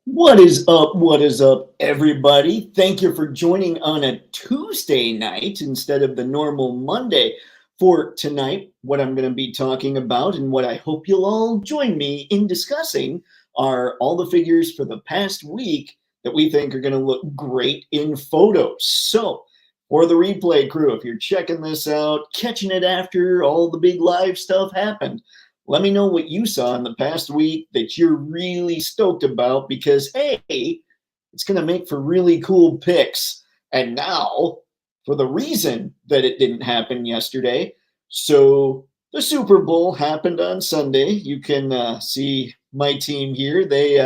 What is up? What is up, everybody? Thank you for joining on a Tuesday night instead of the normal Monday. For tonight, what I'm going to be talking about and what I hope you'll all join me in discussing are all the figures for the past week that we think are going to look great in photos. So, for the replay crew, if you're checking this out, catching it after all the big live stuff happened, let me know what you saw in the past week that you're really stoked about because, hey, it's going to make for really cool picks. And now, for the reason that it didn't happen yesterday, so the Super Bowl happened on Sunday. You can see my team here. They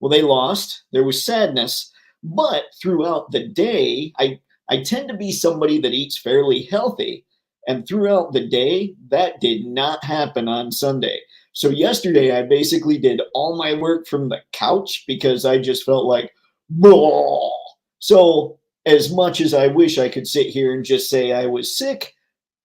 lost. There was sadness, but throughout the day, I tend to be somebody that eats fairly healthy. And throughout the day, that did not happen on Sunday. So yesterday, I basically did all my work from the couch because I just felt like, "Blah." So as much as I wish I could sit here and just say I was sick,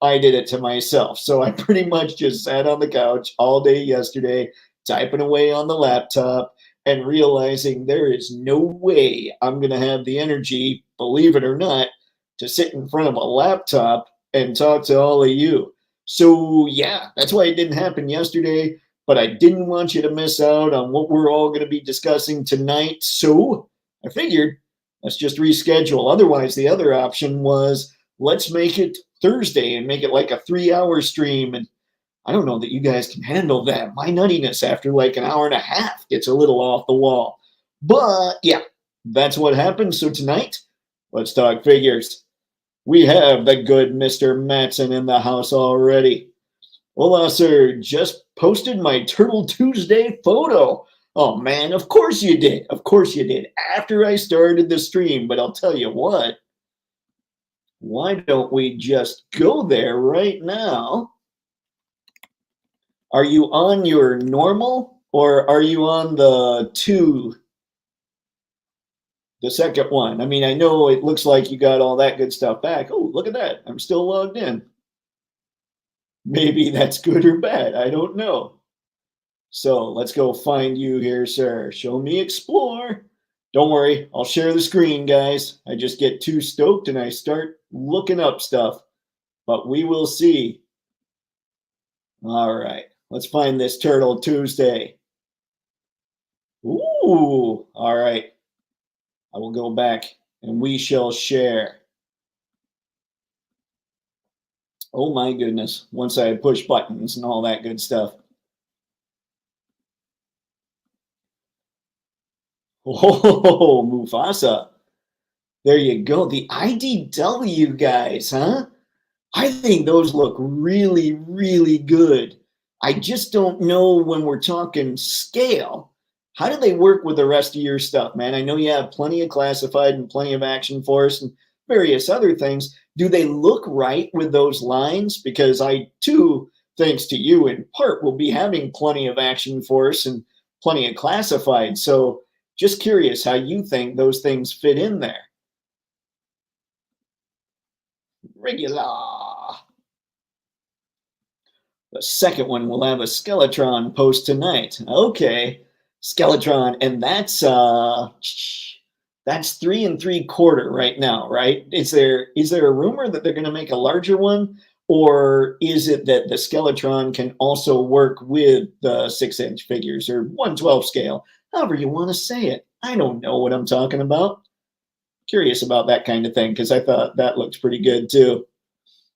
I did it to myself. So I pretty much just sat on the couch all day yesterday, typing away on the laptop and realizing there is no way I'm going to have the energy, believe it or not, to sit in front of a laptop and talk to all of you. So, yeah, that's why it didn't happen yesterday, but I didn't want you to miss out on what we're all going to be discussing tonight. So, I figured let's just reschedule. Otherwise, the other option was let's make it Thursday and make it like a 3 hour stream. And I don't know that you guys can handle that. My nuttiness after like an hour and a half gets a little off the wall. But yeah, that's what happened. So tonight, let's talk figures. We have the good Mr. Matson in the house already. Hola, sir. Just posted my Turtle Tuesday photo. Oh man, of course you did. Of course you did. After I started the stream, but I'll tell you what, why don't we just go there right now? Are you on your normal or are you on the second one? I mean, I know it looks like you got all that good stuff back. Oh, look at that. I'm still logged in. Maybe that's good or bad. I don't know. So let's go find you here, sir. Show me explore. Don't worry, I'll share the screen, guys. I just get too stoked and I start looking up stuff. But we will see. All right, let's find this Turtle Tuesday. Ooh, all right. I will go back and we shall share. Oh my goodness, once I push buttons and all that good stuff. Oh, Mufasa. There you go. The IDW guys, huh? I think those look really, really good. I just don't know when we're talking scale. How do they work with the rest of your stuff, man? I know you have plenty of classified and plenty of action force and various other things. Do they look right with those lines? Because I too, thanks to you in part, will be having plenty of action force and plenty of classified. So just curious how you think those things fit in there. Regular. The second one will have a Skeletron post tonight. Okay, Skeletron, and that's 3 3/4 right now, right? Is there a rumor that they're going to make a larger one, or is it that the Skeletron can also work with the 6 inch figures or 1/12 scale, however you want to say it? I don't know what I'm talking about. Curious about that kind of thing because I thought that looked pretty good too.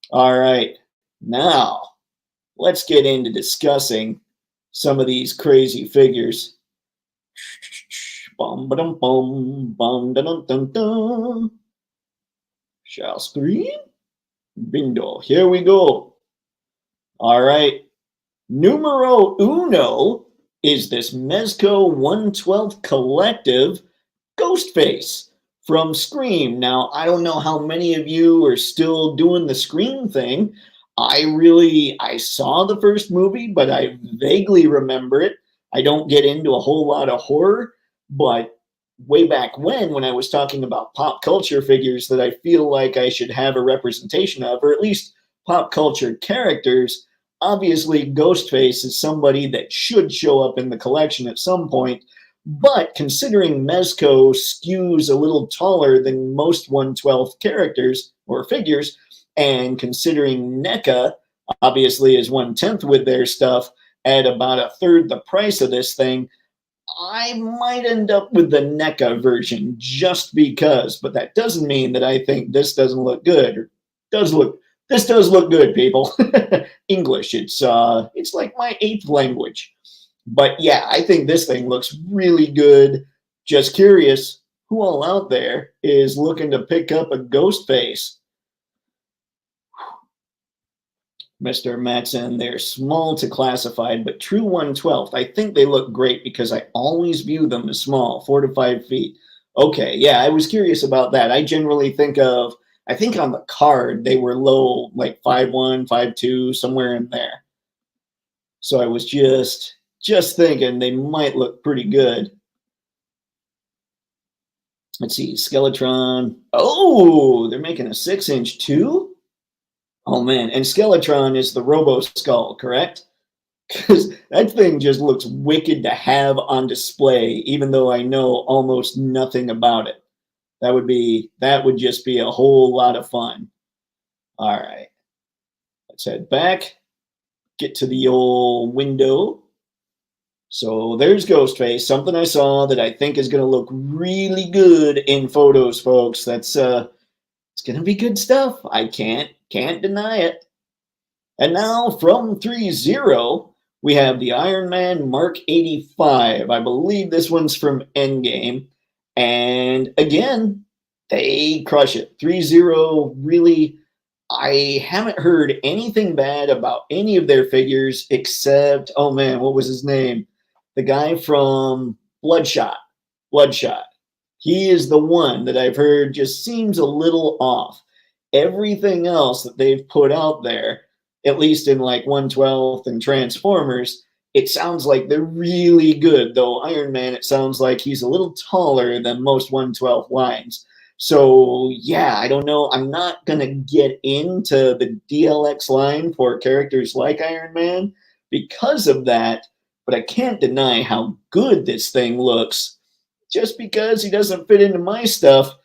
All right, now let's get into discussing some of these crazy figures. Bum, ba-dum, bum, bum, dun, dun, dun. Shall screen? Bingo. Here we go. All right. Numero uno is this Mezco 1/12 collective Ghostface from Scream. Now, I don't know how many of you are still doing the Scream thing. I saw the first movie, but I vaguely remember it. I don't get into a whole lot of horror, but way back when I was talking about pop culture figures that I feel like I should have a representation of, or at least pop culture characters, obviously Ghostface is somebody that should show up in the collection at some point. But considering Mezco skews a little taller than most 1/12 characters or figures, and considering NECA obviously is 1/10 with their stuff at about a third the price of this thing, I might end up with the NECA version just because, but that doesn't mean that I think this doesn't look good. Or does look this does look good, people. English, it's like my 8th language. But yeah, I think this thing looks really good. Just curious, who all out there is looking to pick up a ghost face? Mr. Matson, they're small to classified, but true 1/12. I think they look great because I always view them as small, 4 to 5 feet. Okay, yeah, I was curious about that. I generally I think on the card they were low, like 5'1", 5'2", somewhere in there. So I was just thinking they might look pretty good. Let's see, Skeletron. Oh, they're making a 6-inch too? Oh man, and Skeletron is the Robo Skull, correct? Because that thing just looks wicked to have on display, even though I know almost nothing about it. That would just be a whole lot of fun. All right, let's head back, get to the old window. So there's Ghostface, something I saw that I think is going to look really good in photos, folks. It's going to be good stuff. I can't deny it. And now from 3-0, we have the Iron Man Mark 85. I believe this one's from Endgame. And again, they crush it. 3-0, really, I haven't heard anything bad about any of their figures except, oh man, what was his name? The guy from Bloodshot. Bloodshot. He is the one that I've heard just seems a little off. Everything else that they've put out there, at least in like 1/12 and Transformers, it sounds like they're really good. Though Iron Man, it sounds like he's a little taller than most 1/12 lines. So yeah, I don't know. I'm not going to get into the DLX line for characters like Iron Man because of that, but I can't deny how good this thing looks. Just because he doesn't fit into my stuff,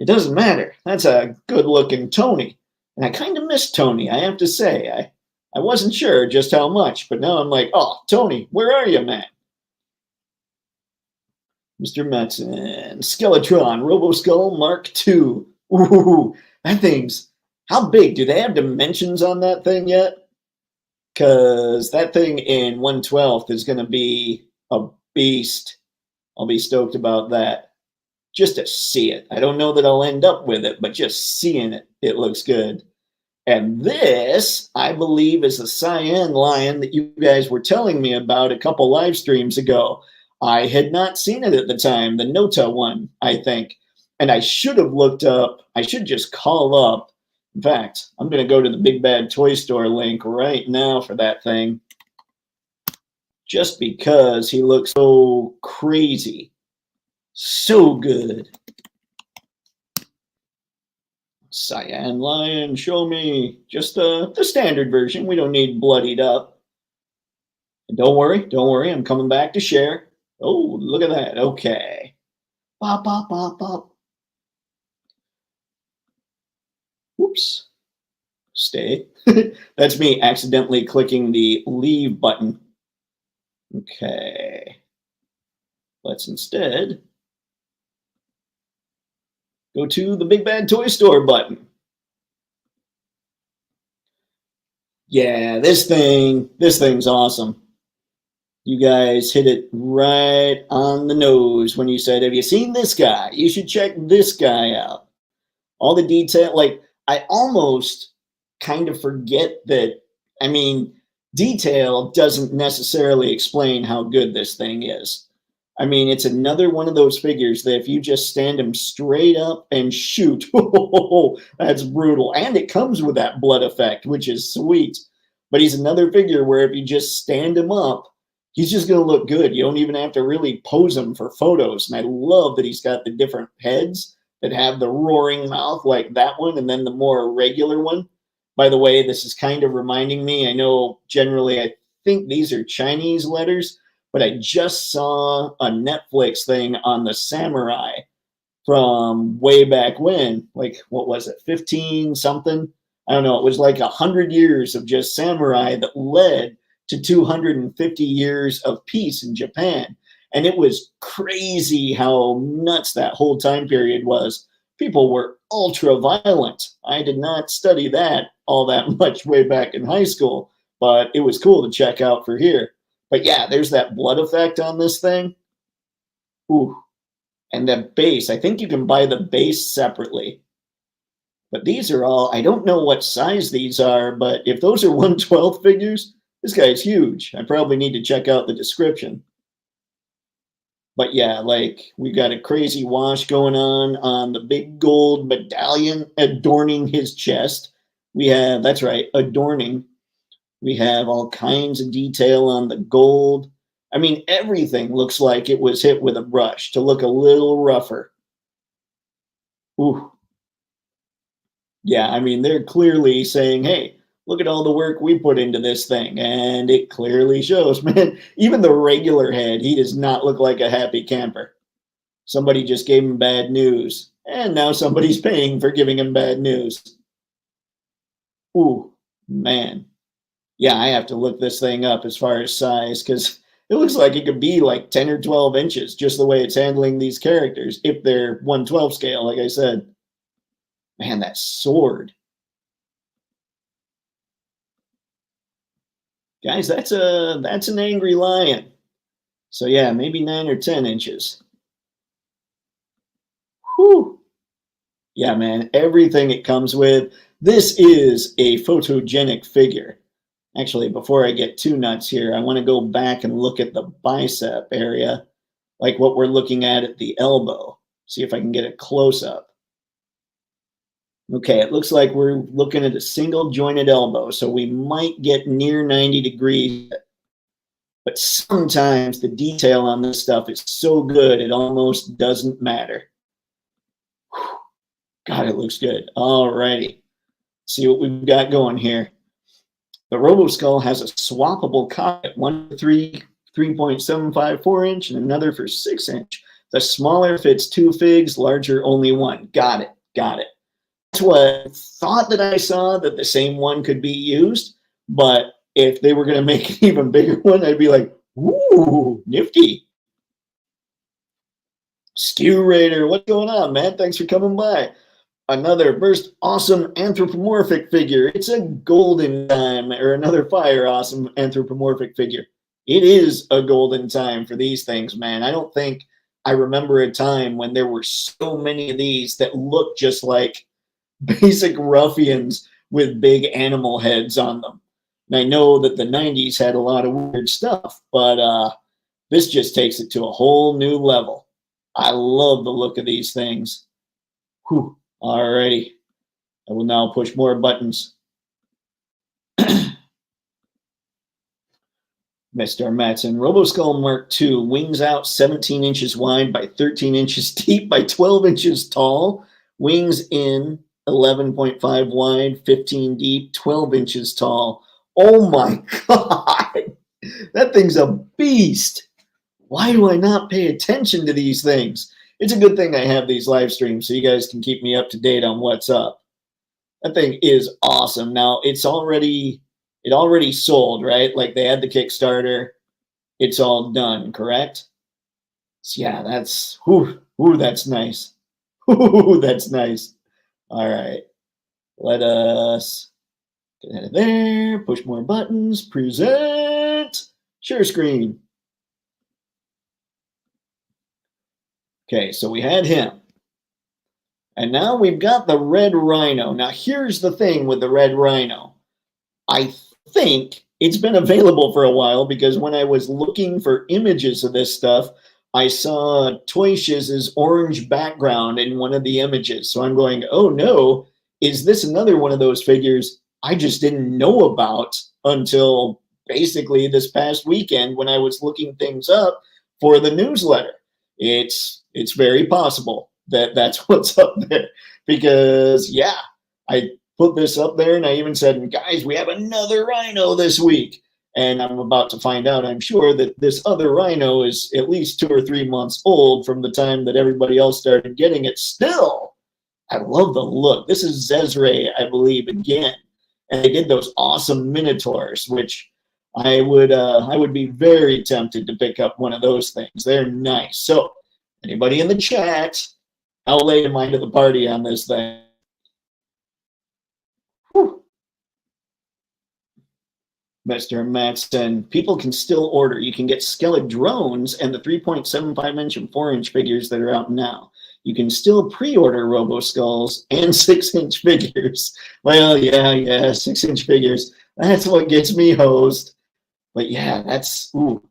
it doesn't matter. That's a good-looking Tony. And I kind of miss Tony, I have to say. I wasn't sure just how much, but now I'm like, oh, Tony, where are you, man? Mr. Metzen, Skeletron, Roboskull Mark II. Ooh, that thing's... How big? Do they have dimensions on that thing yet? Because that thing in 1/12 is going to be a beast. I'll be stoked about that. Just to see it. I don't know that I'll end up with it, but just seeing it, it looks good. And this, I believe, is the cyan lion that you guys were telling me about a couple live streams ago. I had not seen it at the time, the Nota one, I think. And I should have looked up, I should just call up. In fact, I'm going to go to the Big Bad Toy Store link right now for that thing. Just because he looks so crazy. So good. Cyan lion, show me. Just the standard version. We don't need bloodied up. And don't worry. I'm coming back to share. Oh, look at that. Okay. Bop, bop, bop, bop. Whoops. Stay. That's me accidentally clicking the leave button. Okay. Let's instead go to the Big Bad Toy Store button. Yeah, this thing's awesome. You guys hit it right on the nose when you said, have you seen this guy? You should check this guy out. All the detail, like, I almost kind of forget that, I mean, detail doesn't necessarily explain how good this thing is. I mean, it's another one of those figures that if you just stand him straight up and shoot, that's brutal. And it comes with that blood effect, which is sweet. But he's another figure where if you just stand him up, he's just going to look good. You don't even have to really pose him for photos. And I love that he's got the different heads that have the roaring mouth like that one, and then the more regular one. By the way, this is kind of reminding me, I know generally I think these are Chinese letters, but I just saw a Netflix thing on the samurai from way back when, like, what was it, 15 something? I don't know. It was like 100 years of just samurai that led to 250 years of peace in Japan. And it was crazy how nuts that whole time period was. People were ultra violent. I did not study that all that much way back in high school, but it was cool to check out for here. But yeah, there's that blood effect on this thing. Ooh. And the base, I think you can buy the base separately. But these are all, I don't know what size these are, but if those are 1/12 figures, this guy's huge. I probably need to check out the description. But yeah, like, we got a crazy wash going on the big gold medallion adorning his chest. We have, that's right, adorning. We have all kinds of detail on the gold. I mean, everything looks like it was hit with a brush to look a little rougher. Ooh. Yeah, I mean, they're clearly saying, hey, look at all the work we put into this thing. And it clearly shows, man. Even the regular head, he does not look like a happy camper. Somebody just gave him bad news. And now somebody's paying for giving him bad news. Ooh, man. Yeah, I have to look this thing up as far as size, because it looks like it could be like 10 or 12 inches, just the way it's handling these characters, if they're 1/12 scale, like I said. Man, that sword. Guys, that's an angry lion. So yeah, maybe 9 or 10 inches. Whew. Yeah, man, everything it comes with. This is a photogenic figure. Actually, before I get too nuts here, I want to go back and look at the bicep area, like what we're looking at the elbow. See if I can get a close-up. Okay, it looks like we're looking at a single jointed elbow, so we might get near 90 degrees. But sometimes the detail on this stuff is so good, it almost doesn't matter. Whew. God, it looks good. All righty. See what we've got going here. The RoboSkull has a swappable cockpit, one for 3.754 inch and another for 6 inch. The smaller fits 2 figs, larger only 1. Got it. Got it. That's what I thought that I saw, that the same one could be used. But if they were going to make an even bigger one, I'd be like, ooh, nifty. Skew Raider, what's going on, man? Thanks for coming by. Another burst awesome anthropomorphic figure. It's a golden time, or another fire awesome anthropomorphic figure. It is a golden time for these things, man. I don't think I remember a time when there were so many of these that looked just like basic ruffians with big animal heads on them. And I know that the 90s had a lot of weird stuff, but this just takes it to a whole new level. I love the look of these things. Whew. Alrighty, I will now push more buttons. Mr. Matson, RoboSkull Mark II, wings out 17 inches wide by 13 inches deep by 12 inches tall. Wings in 11.5 wide, 15 deep, 12 inches tall. Oh my God, that thing's a beast. Why do I not pay attention to these things? It's a good thing I have these live streams so you guys can keep me up to date on what's up. That thing is awesome. Now, it already sold, right? Like, they had the Kickstarter. It's all done, correct? So yeah, that's, that's nice. That's nice. All right. Let us get out of there, push more buttons, present, share screen. Okay, so we had him. And now we've got the red rhino. Now, here's the thing with the red rhino. I think it's been available for a while, because when I was looking for images of this stuff, I saw Toypixx's orange background in one of the images. So I'm going, oh no, is this another one of those figures I just didn't know about until basically this past weekend when I was looking things up for the newsletter? It's very possible that that's what's up there, because yeah, I put this up there and I even said, guys, we have another rhino this week. And I'm about to find out, I'm sure, that this other rhino is at least 2 or 3 months old from the time that everybody else started getting it. Still, I love the look. This is Zezre, I believe, again. And they did those awesome minotaurs, which I would be very tempted to pick up one of those things. They're nice. So, anybody in the chat, I'll lay mind to the party on this thing. Whew. Mr. Matson, people can still order. You can get Skellig drones and the 3.75-inch and 4-inch figures that are out now. You can still pre-order Robo Skulls and 6-inch figures. Well, yeah, 6-inch figures. That's what gets me hosed. But yeah,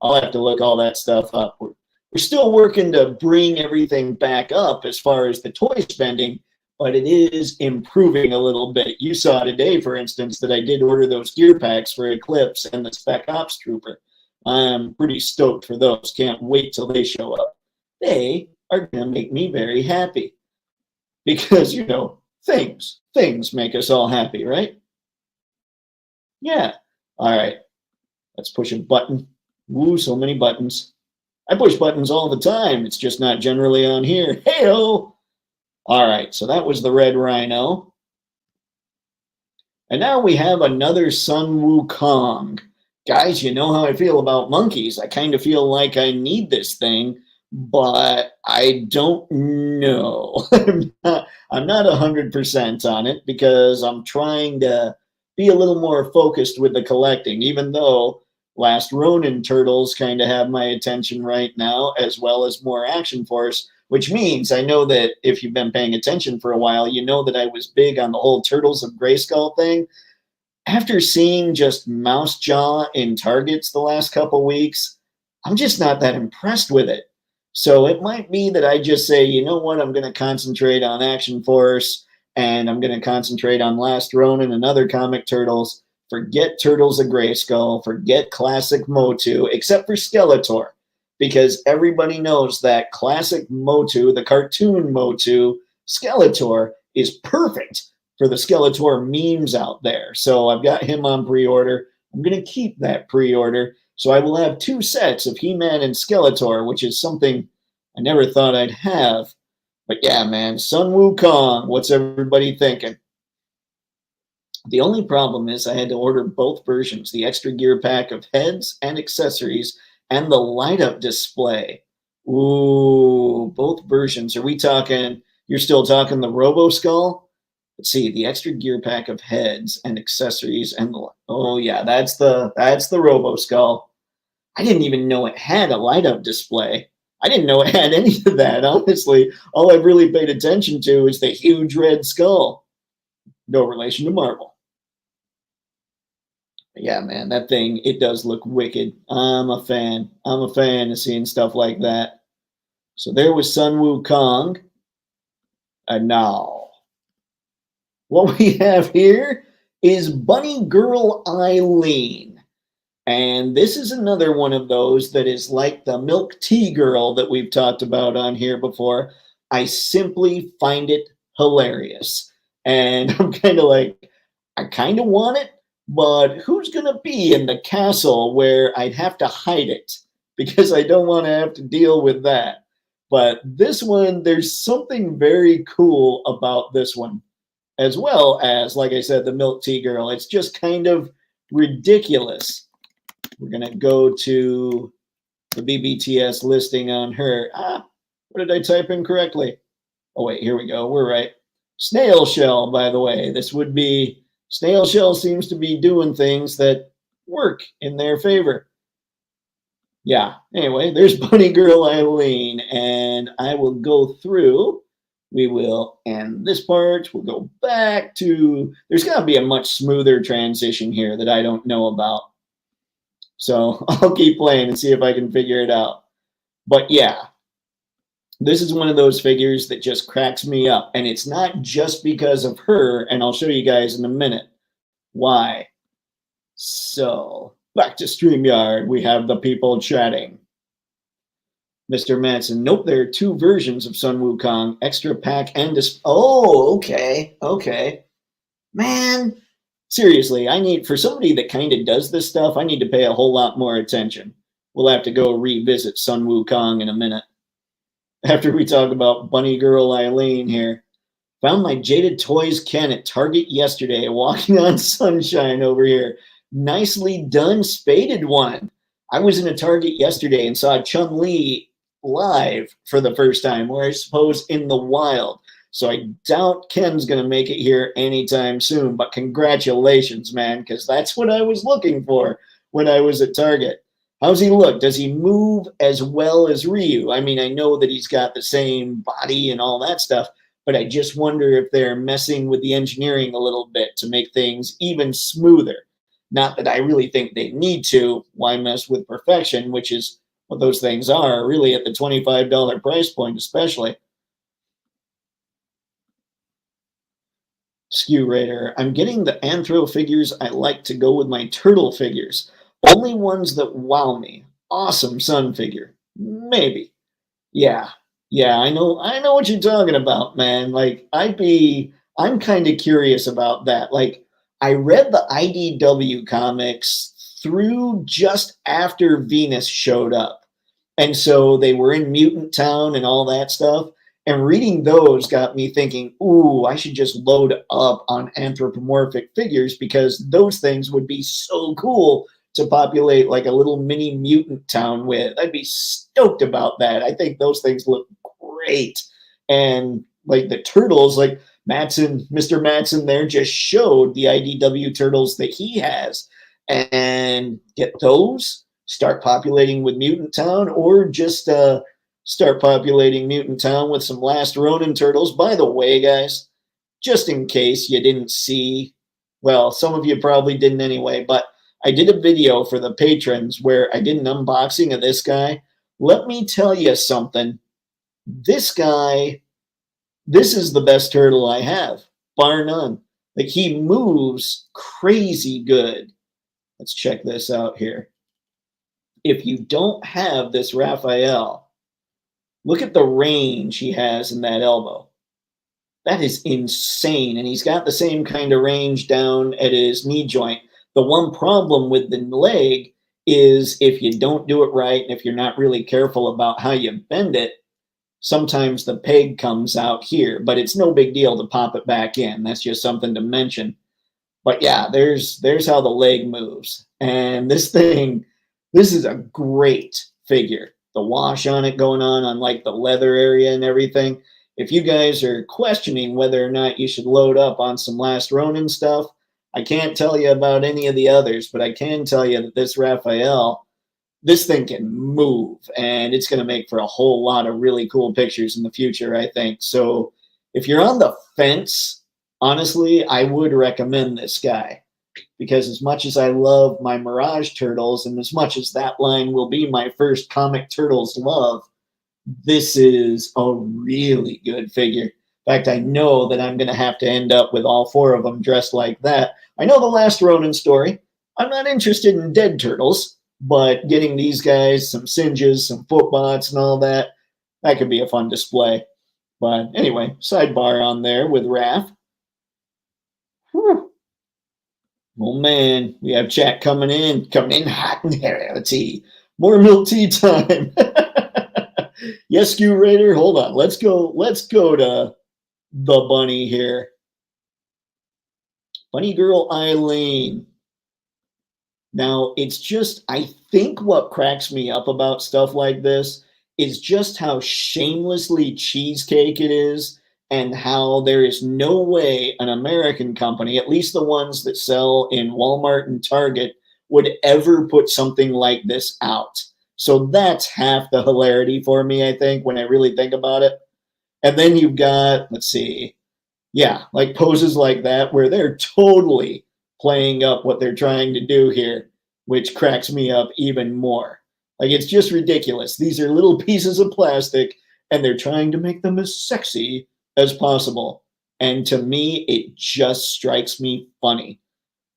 I'll have to look all that stuff up. We're still working to bring everything back up as far as the toy spending, but it is improving a little bit. You saw today, for instance, that I did order those gear packs for Eclipse and the Spec Ops Trooper. I'm pretty stoked for those. Can't wait till they show up. They are going to make me very happy because, things make us all happy, right? Yeah. All right. Let's push a button. Woo, so many buttons. I push buttons all the time. It's just not generally on here. Hey-o! All right, so that was the red rhino. And now we have another Sun Wukong. Guys, you know how I feel about monkeys. I kind of feel like I need this thing, but I don't know. I'm not 100% on it because I'm trying to be a little more focused with the collecting, even though Last Ronin turtles kind of have my attention right now, as well as more Action Force, which means I know that if you've been paying attention for a while, you know that I was big on the whole Turtles of Grayskull thing. After seeing just Mouse Jaw in Targets the last couple weeks, I'm just not that impressed with it. So it might be that I just say, you know what, I'm going to concentrate on Action Force, and I'm going to concentrate on Last Ronin and other comic turtles. Forget Turtles of Grayskull, forget classic Motu, except for Skeletor, because everybody knows that classic Motu, the cartoon Motu, Skeletor, is perfect for the Skeletor memes out there. So I've got him on pre-order. I'm going to keep that pre-order. So I will have 2 sets of He-Man and Skeletor, which is something I never thought I'd have. But yeah, man, Sun Wukong, what's everybody thinking? The only problem is I had to order both versions, the extra gear pack of heads and accessories and the light-up display. Ooh, both versions. Are we talking, you're still talking the Robo Skull? Let's see, the extra gear pack of heads and accessories and oh yeah, that's the Robo Skull. I didn't even know it had a light-up display. I didn't know it had any of that, honestly. All I've really paid attention to is the huge red skull. No relation to Marvel. Yeah, man, that thing, it does look wicked. I'm a fan. I'm a fan of seeing stuff like that. So there was Sun Wukong. And now, what we have here is Bunny Girl Eileen. And this is another one of those that is like the Milk Tea Girl that we've talked about on here before. I simply find it hilarious. And I'm kind of like, I kind of want it, but who's going to be in the castle where I'd have to hide it? Because I don't want to have to deal with that. But this one, there's something very cool about this one, as well as, like I said, the Milk Tea Girl. It's just kind of ridiculous. We're going to go to the BBTS listing on her. What did I type in correctly? Oh, wait, here we go. We're right. Snail Shell, by the way. This would be... Snail Shell seems to be doing things that work in their favor. Yeah, anyway, there's Bunny Girl Eileen, and I will go through. We will end this part. We'll go back to... There's got to be a much smoother transition here that I don't know about. So I'll keep playing and see if I can figure it out. But yeah, this is one of those figures that just cracks me up. And it's not just because of her, and I'll show you guys in a minute why. So, back to StreamYard. We have the people chatting. Mr. Manson, nope, there are 2 versions of Sun Wukong, extra pack and oh, okay. Man, seriously, I need, for somebody that kind of does this stuff, I need to pay a whole lot more attention. We'll have to go revisit Sun Wukong in a minute. After we talk about Bunny Girl Eileen here. Found my Jaded Toys Ken at Target yesterday, walking on sunshine over here. Nicely done, spaded one. I was in a Target yesterday and saw Chun-Li live for the first time, or I suppose in the wild. So I doubt Ken's going to make it here anytime soon, but congratulations, man, because that's what I was looking for when I was at Target. How's he look? Does he move as well as Ryu? I mean, I know that he's got the same body and all that stuff, but I just wonder if they're messing with the engineering a little bit to make things even smoother. Not that I really think they need to. Why mess with perfection, which is what those things are, really at the $25 price point especially. Skew Raider. I'm getting the anthro figures I like to go with my turtle figures. Only ones that wow me. Awesome sun figure. Maybe. Yeah. Yeah, I know what you're talking about, man. Like I'm kind of curious about that. Like I read the IDW comics through just after Venus showed up. And so they were in Mutant Town and all that stuff. And reading those got me thinking, ooh, I should just load up on anthropomorphic figures because those things would be so cool to populate like a little mini mutant town with. I'd be stoked about that. I think those things look great. And like the turtles, like Matson, Mr. Matson there just showed the IDW turtles that he has. And get those, start populating with Mutant Town, or just start populating Mutant Town with some Last Ronin turtles. By the way, guys, just in case you didn't see, well, some of you probably didn't anyway, but I did a video for the patrons where I did an unboxing of this guy. Let me tell you something. This guy, this is the best turtle I have, bar none. Like, he moves crazy good. Let's check this out here. If you don't have this Raphael, look at the range he has in that elbow. That is insane. And he's got the same kind of range down at his knee joint. The one problem with the leg is if you don't do it right, and if you're not really careful about how you bend it, sometimes the peg comes out here, but it's no big deal to pop it back in. That's just something to mention. But yeah, there's how the leg moves. And this thing, this is a great figure. The wash on it going on like the leather area and everything. If you guys are questioning whether or not you should load up on some Last Ronin stuff, I can't tell you about any of the others, but I can tell you that this Raphael, this thing can move, and it's going to make for a whole lot of really cool pictures in the future, I think. So if you're on the fence, honestly, I would recommend this guy, because as much as I love my Mirage Turtles, and as much as that line will be my first comic Turtles love, this is a really good figure. In fact, I know that I'm going to have to end up with all four of them dressed like that. I know the Last Ronin story. I'm not interested in dead turtles, but getting these guys some singes, some footbots, and all that, that could be a fun display. But anyway, sidebar on there with Raph. Whew. Oh man, we have chat coming in hot and heavy. More milk tea time. Yes, Skew Raider, hold on. Let's go to the bunny here. Bunny Girl Eileen. Now, it's just, I think what cracks me up about stuff like this is just how shamelessly cheesecake it is, and how there is no way an American company, at least the ones that sell in Walmart and Target, would ever put something like this out. So that's half the hilarity for me, I think, when I really think about it. And then you've got, let's see, yeah, like poses like that where they're totally playing up what they're trying to do here, which cracks me up even more. Like, it's just ridiculous. These are little pieces of plastic, and they're trying to make them as sexy as possible. And to me, it just strikes me funny.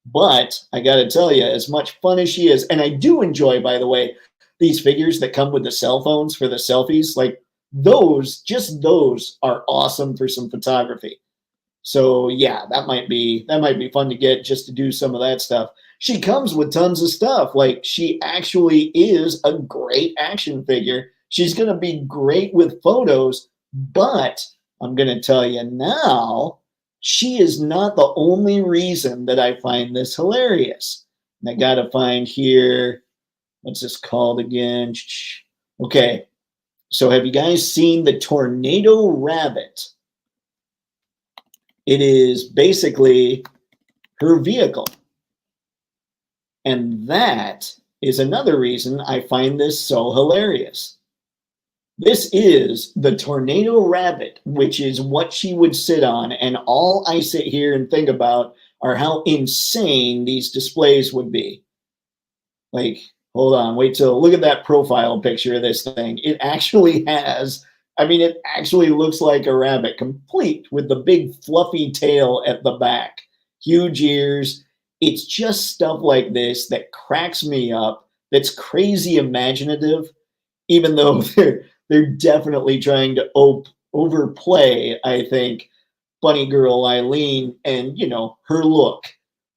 But I got to tell you, as much fun as she is, and I do enjoy, by the way, these figures that come with the cell phones for the selfies, like those, just those are awesome for some photography. So yeah, that might be fun to get just to do some of that stuff. She comes with tons of stuff. Like she actually is a great action figure. She's going to be great with photos, but I'm going to tell you now, she is not the only reason that I find this hilarious. And I got to find here, what's this called again? Okay. So have you guys seen the tornado rabbit? It is basically her vehicle. And that is another reason I find this so hilarious. This is the tornado rabbit, which is what she would sit on. And all I sit here and think about are how insane these displays would be. Like, hold on, wait till look at that profile picture of this thing. It actually has, I mean, it actually looks like a rabbit, complete with the big fluffy tail at the back, huge ears. It's just stuff like this that cracks me up, that's crazy imaginative, even though they're definitely trying to overplay, I think, Bunny Girl Eileen and, her look.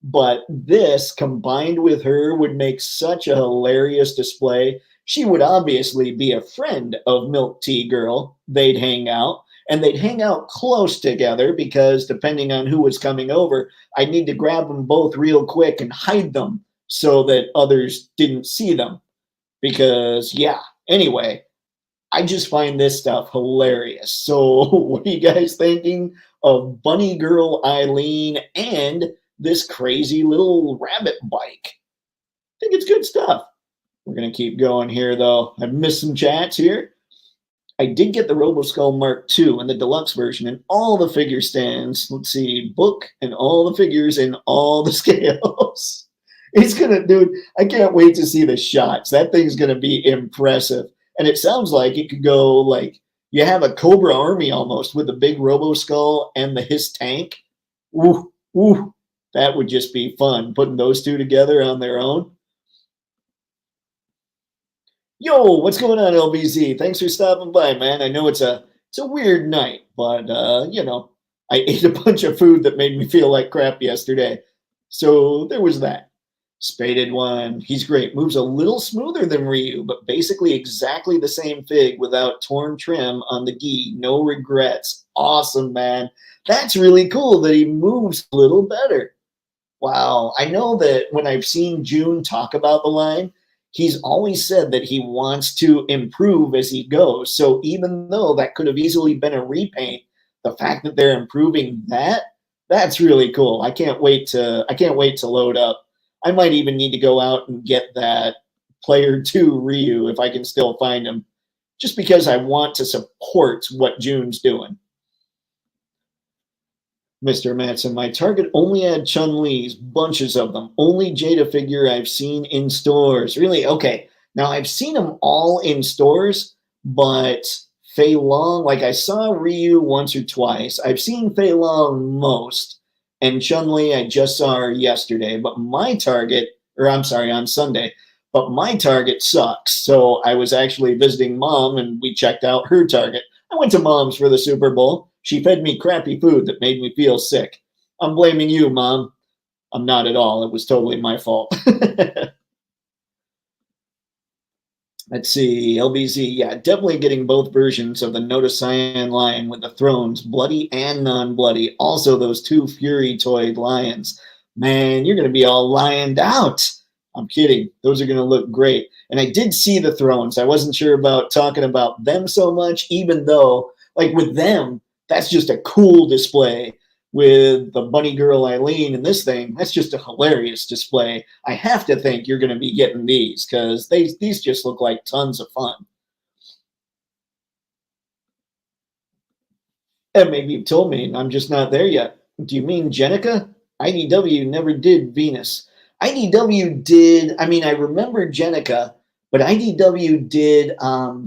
But this combined with her would make such a hilarious display. She would obviously be a friend of Milk Tea Girl. They'd hang out and they'd hang out close together because depending on who was coming over, I'd need to grab them both real quick and hide them so that others didn't see them. Because, yeah, anyway, I just find this stuff hilarious. So what are you guys thinking of Bunny Girl Eileen and this crazy little rabbit bike? I think it's good stuff. We're going to keep going here, though. I've missed some chats here. I did get the RoboSkull Mark II in the deluxe version and all the figure stands. Let's see, book and all the figures in all the scales. It's going to, dude, I can't wait to see the shots. That thing's going to be impressive. And it sounds like it could go like you have a Cobra army almost with a big RoboSkull and his tank. Ooh, ooh, that would just be fun, putting those two together on their own. Yo, what's going on, LBZ? Thanks for stopping by, man. I know it's a weird night, but I ate a bunch of food that made me feel like crap yesterday. So there was that. Spaded one. He's great. Moves a little smoother than Ryu, but basically exactly the same fig without torn trim on the gi. No regrets. Awesome, man. That's really cool that he moves a little better. Wow. I know that when I've seen June talk about the line, he's always said that he wants to improve as he goes. So even though that could have easily been a repaint, the fact that they're improving that's really cool. I can't wait to load up. I might even need to go out and get that Player 2 Ryu if I can still find him, just because I want to support what June's doing. Mr. Matson, my Target only had Chun-Li's, bunches of them. Only Jada figure I've seen in stores. Really? Okay. Now, I've seen them all in stores, but Fei Long, like I saw Ryu once or twice. I've seen Fei Long most. And Chun-Li, I just saw her yesterday, but my Target, on Sunday, but my Target sucks. So I was actually visiting Mom and we checked out her Target. I went to Mom's for the Super Bowl. She fed me crappy food that made me feel sick. I'm blaming you, Mom. I'm not at all. It was totally my fault. Let's see, LBZ. Yeah, definitely getting both versions of the Noda Cyan lion with the thrones, bloody and non-bloody. Also, those two Fury toy lions. Man, you're going to be all lioned out. I'm kidding. Those are going to look great. And I did see the thrones. I wasn't sure about talking about them so much, even though, like with them, that's just a cool display. With the Bunny Girl Eileen and this thing, that's just a hilarious display. I have to think you're going to be getting these because these just look like tons of fun. And maybe you've told me I'm just not there yet. Do you mean Jenica? IDW never did Venus. IDW did, I mean, I remember Jenica, but IDW did,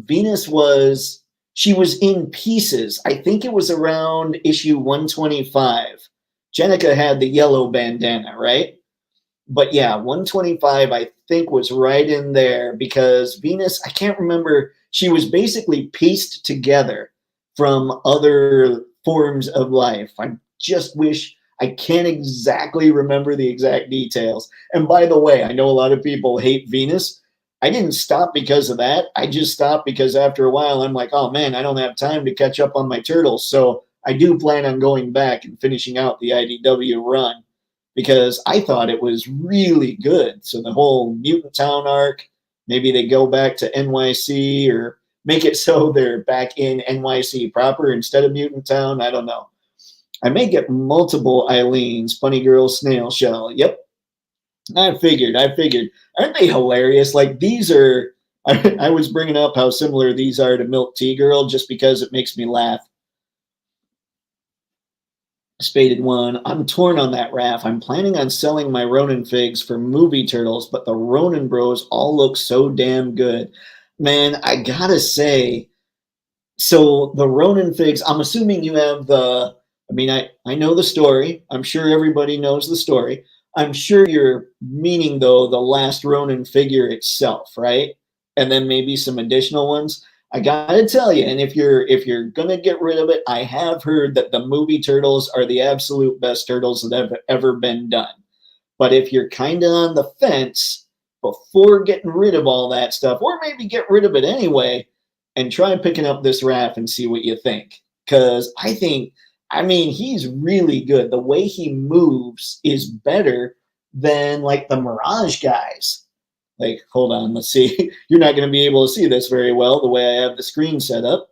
Venus was... She was in pieces. I think it was around issue 125. Jenica had the yellow bandana, right? But yeah, 125, I think, was right in there because Venus, I can't remember. She was basically pieced together from other forms of life. I just wish I can't exactly remember the exact details. And by the way, I know a lot of people hate Venus. I didn't stop because of that. I just stopped because after a while, I'm like, oh man, I don't have time to catch up on my turtles. So I do plan on going back and finishing out the IDW run because I thought it was really good. So the whole Mutant Town arc, maybe they go back to NYC or make it so they're back in NYC proper instead of Mutant Town. I don't know. I may get multiple Eileens, Funny Girl, Snail Shell. Yep, I figured. Aren't they hilarious? Like these are, I was bringing up how similar these are to Milk Tea Girl just because it makes me laugh. Spaded one. I'm torn on that, Raph. I'm planning on selling my Ronin figs for movie turtles, but the Ronin bros all look so damn good. Man, I gotta say, so the Ronin figs, I'm assuming you have the, I mean, I know the story. I'm sure everybody knows the story. I'm sure you're meaning, though, the last Ronin figure itself, right? And then maybe some additional ones. I gotta tell you, and if you're gonna get rid of it, I have heard that the movie turtles are the absolute best turtles that have ever been done. But if you're kind of on the fence before getting rid of all that stuff, or maybe get rid of it anyway, and try picking up this Raph and see what you think. Because I mean, he's really good. The way he moves is better than like the Mirage guys. Like, hold on, let's see. You're not going to be able to see this very well the way I have the screen set up,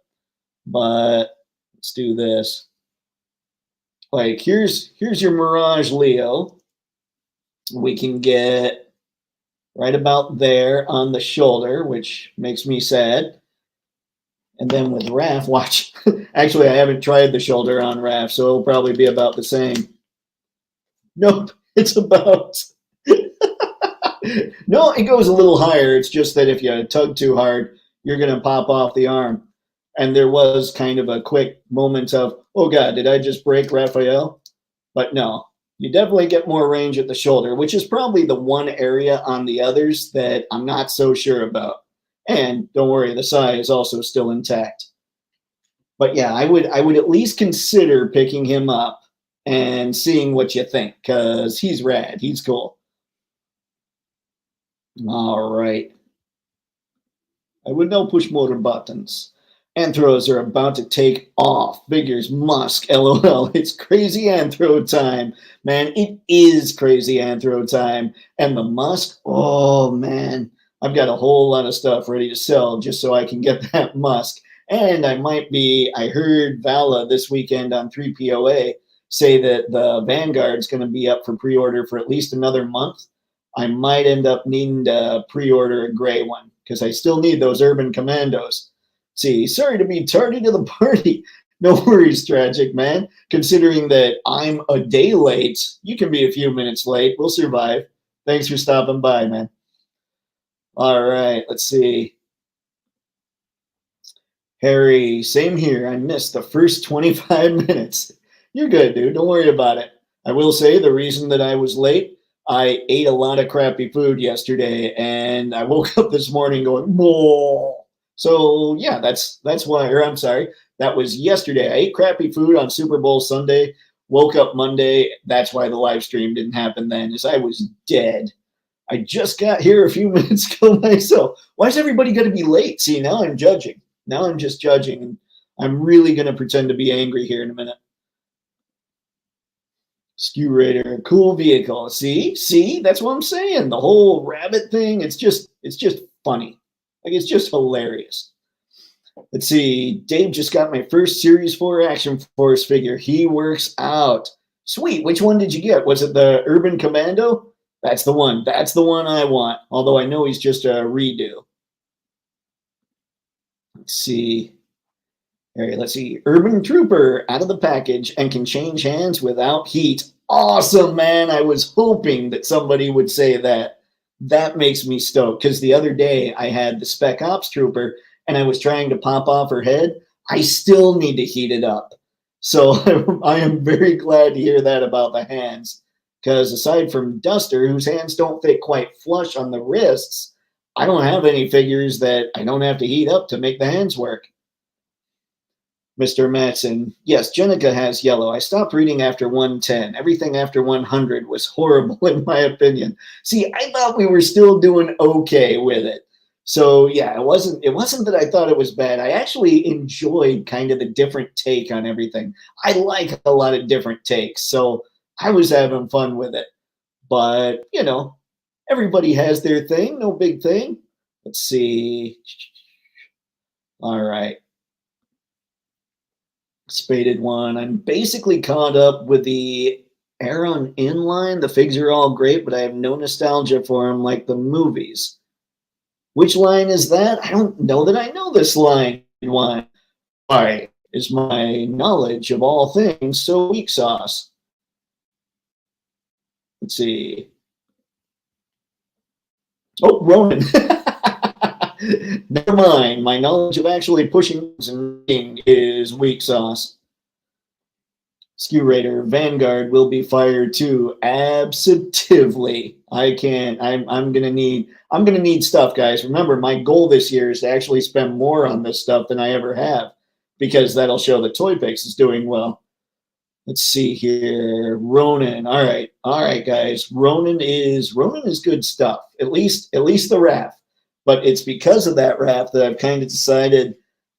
but let's do this. Like, here's your Mirage Leo. We can get right about there on the shoulder, which makes me sad. And then with Raph, watch. Actually, I haven't tried the shoulder on Raph, so it'll probably be about the same. Nope, it's about... No, it goes a little higher. It's just that if you tug too hard, you're going to pop off the arm. And there was kind of a quick moment of, oh God, did I just break Raphael? But no, you definitely get more range at the shoulder, which is probably the one area on the others that I'm not so sure about. And don't worry, the Sai is also still intact. But yeah, I would at least consider picking him up and seeing what you think, because he's rad. He's cool. All right. I would now push more buttons. Anthros are about to take off. Figures Musk, LOL. It's crazy Anthro time. Man, it is crazy Anthro time. And the Musk, oh man, I've got a whole lot of stuff ready to sell just so I can get that Musk. And I heard Vala this weekend on 3POA say that the Vanguard's going to be up for pre-order for at least another month. I might end up needing to pre-order a gray one because I still need those Urban Commandos. See, sorry to be tardy to the party. No worries, Tragic, man. Considering that I'm a day late, you can be a few minutes late. We'll survive. Thanks for stopping by, man. All right, let's see. Harry, same here. I missed the first 25 minutes. You're good, dude. Don't worry about it. I will say the reason that I was late, I ate a lot of crappy food yesterday, and I woke up this morning going, whoa. So yeah, that's why, or I'm sorry, that was yesterday. I ate crappy food on Super Bowl Sunday, woke up Monday. That's why the live stream didn't happen then, is I was dead. I just got here a few minutes ago myself. Why is everybody going to be late? See, now I'm judging. Now I'm just judging. I'm really going to pretend to be angry here in a minute. Skew Raider, cool vehicle. See, that's what I'm saying. The whole rabbit thing, it's just funny. Like, it's just hilarious. Let's see. Dave just got my first Series 4 Action Force figure. He works out. Sweet. Which one did you get? Was it the Urban Commando? That's the one. That's the one I want. Although I know he's just a redo. Let's see. All right, let's see. Urban Trooper out of the package and can change hands without heat. Awesome, man. I was hoping that somebody would say that. That makes me stoked because the other day I had the Spec Ops Trooper and I was trying to pop off her head. I still need to heat it up. So I am very glad to hear that about the hands because aside from Duster, whose hands don't fit quite flush on the wrists, I don't have any figures that I don't have to heat up to make the hands work. Mr. Matson. Yes, Jenica has yellow. I stopped reading after 110. Everything after 100 was horrible, in my opinion. See, I thought we were still doing okay with it. So yeah, it wasn't that I thought it was bad. I actually enjoyed kind of the different take on everything. I like a lot of different takes, so I was having fun with it. But everybody has their thing, no big thing. Let's see. All right. Spaded one. I'm basically caught up with the Aaron inline. The figs are all great, but I have no nostalgia for them like the movies. Which line is that? I don't know that I know this line. Why is my knowledge of all things so weak sauce? Let's see. Oh, Ronan. Never mind. My knowledge of actually pushing and reading is weak sauce. Skew Raider, Vanguard will be fired too. Absolutely. I can't. I'm gonna need stuff, guys. Remember, my goal this year is to actually spend more on this stuff than I ever have, because that'll show that Toypixx is doing well. Let's see here. Ronin. All right, guys. Ronin is good stuff. At least the RAF. But it's because of that RAF that I've kind of decided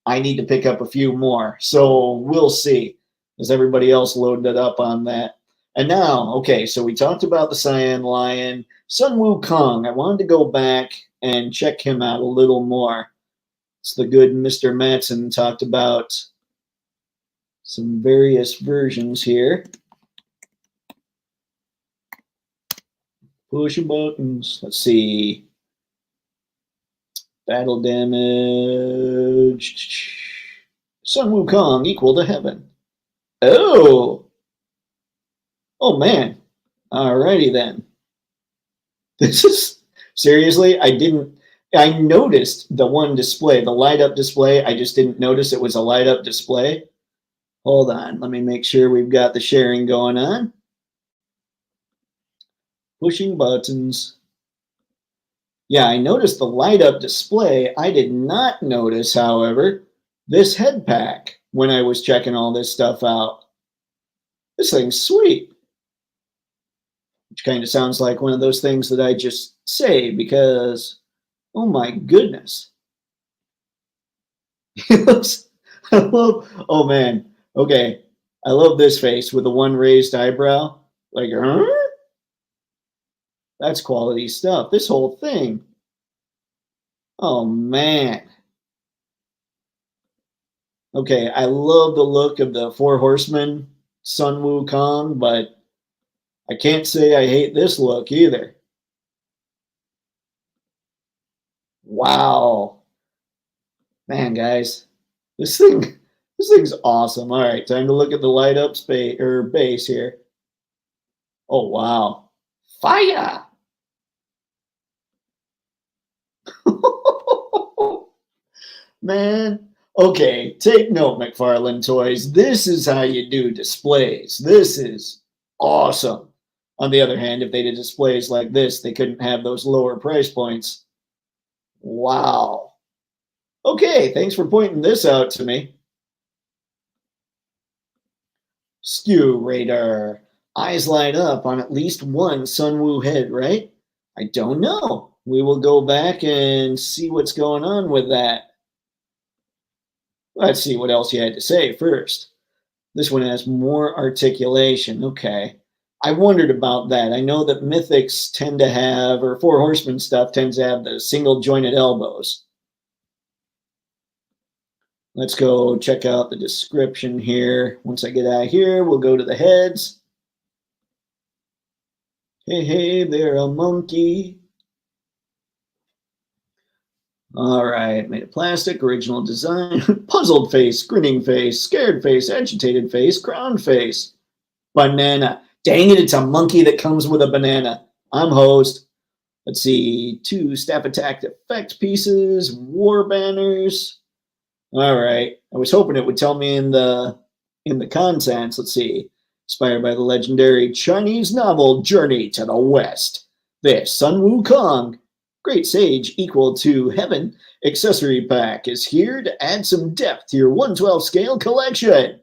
I need to pick up a few more. So we'll see, as everybody else loaded up on that. And now, okay, so we talked about the Cyan Lion. Sun Wukong. I wanted to go back and check him out a little more. It's the good Mr. Matson talked about some various versions here. Push buttons. Let's see. Battle damage. Sun Wukong equal to heaven. Oh man. Alrighty then. This is seriously, I noticed the one display, the light up display. I just didn't notice it was a light up display. Hold on, let me make sure we've got the sharing going on. Pushing buttons. Yeah, I noticed the light up display. I did not notice, however, this head pack when I was checking all this stuff out. This thing's sweet. Which kind of sounds like one of those things that I just say because, oh my goodness. Oh man. Okay. I love this face with the one raised eyebrow. Like, huh? That's quality stuff. This whole thing. Oh man. Okay, I love the look of the Four Horsemen, Sun Wukong, but I can't say I hate this look either. Wow. Man, guys, this thing's awesome. All right, time to look at the light up space or base here. Oh wow. Fire. Man. Okay, take note, McFarlane Toys. This is how you do displays. This is awesome. On the other hand, if they did displays like this, they couldn't have those lower price points. Wow. Okay, thanks for pointing this out to me. Skew Radar. Eyes light up on at least one Sunwoo head, right? I don't know. We will go back and see what's going on with that. Let's see what else you had to say first. This one has more articulation. Okay. I wondered about that. I know that Mythics tend to have, or Four Horsemen stuff tends to have the single jointed elbows. Let's go check out the description here. Once I get out of here, we'll go to the heads. Hey, they're a monkey. All right, made of plastic, original design, puzzled face, grinning face, scared face, agitated face, crown face, banana. Dang it, it's a monkey that comes with a banana. I'm host. Let's see, 2 staff attack effect pieces, war banners. All right, I was hoping it would tell me in the contents. Let's see, inspired by the legendary Chinese novel Journey to the West. This Sun Wukong Great Sage equal to Heaven accessory pack is here to add some depth to your 1/12 scale collection.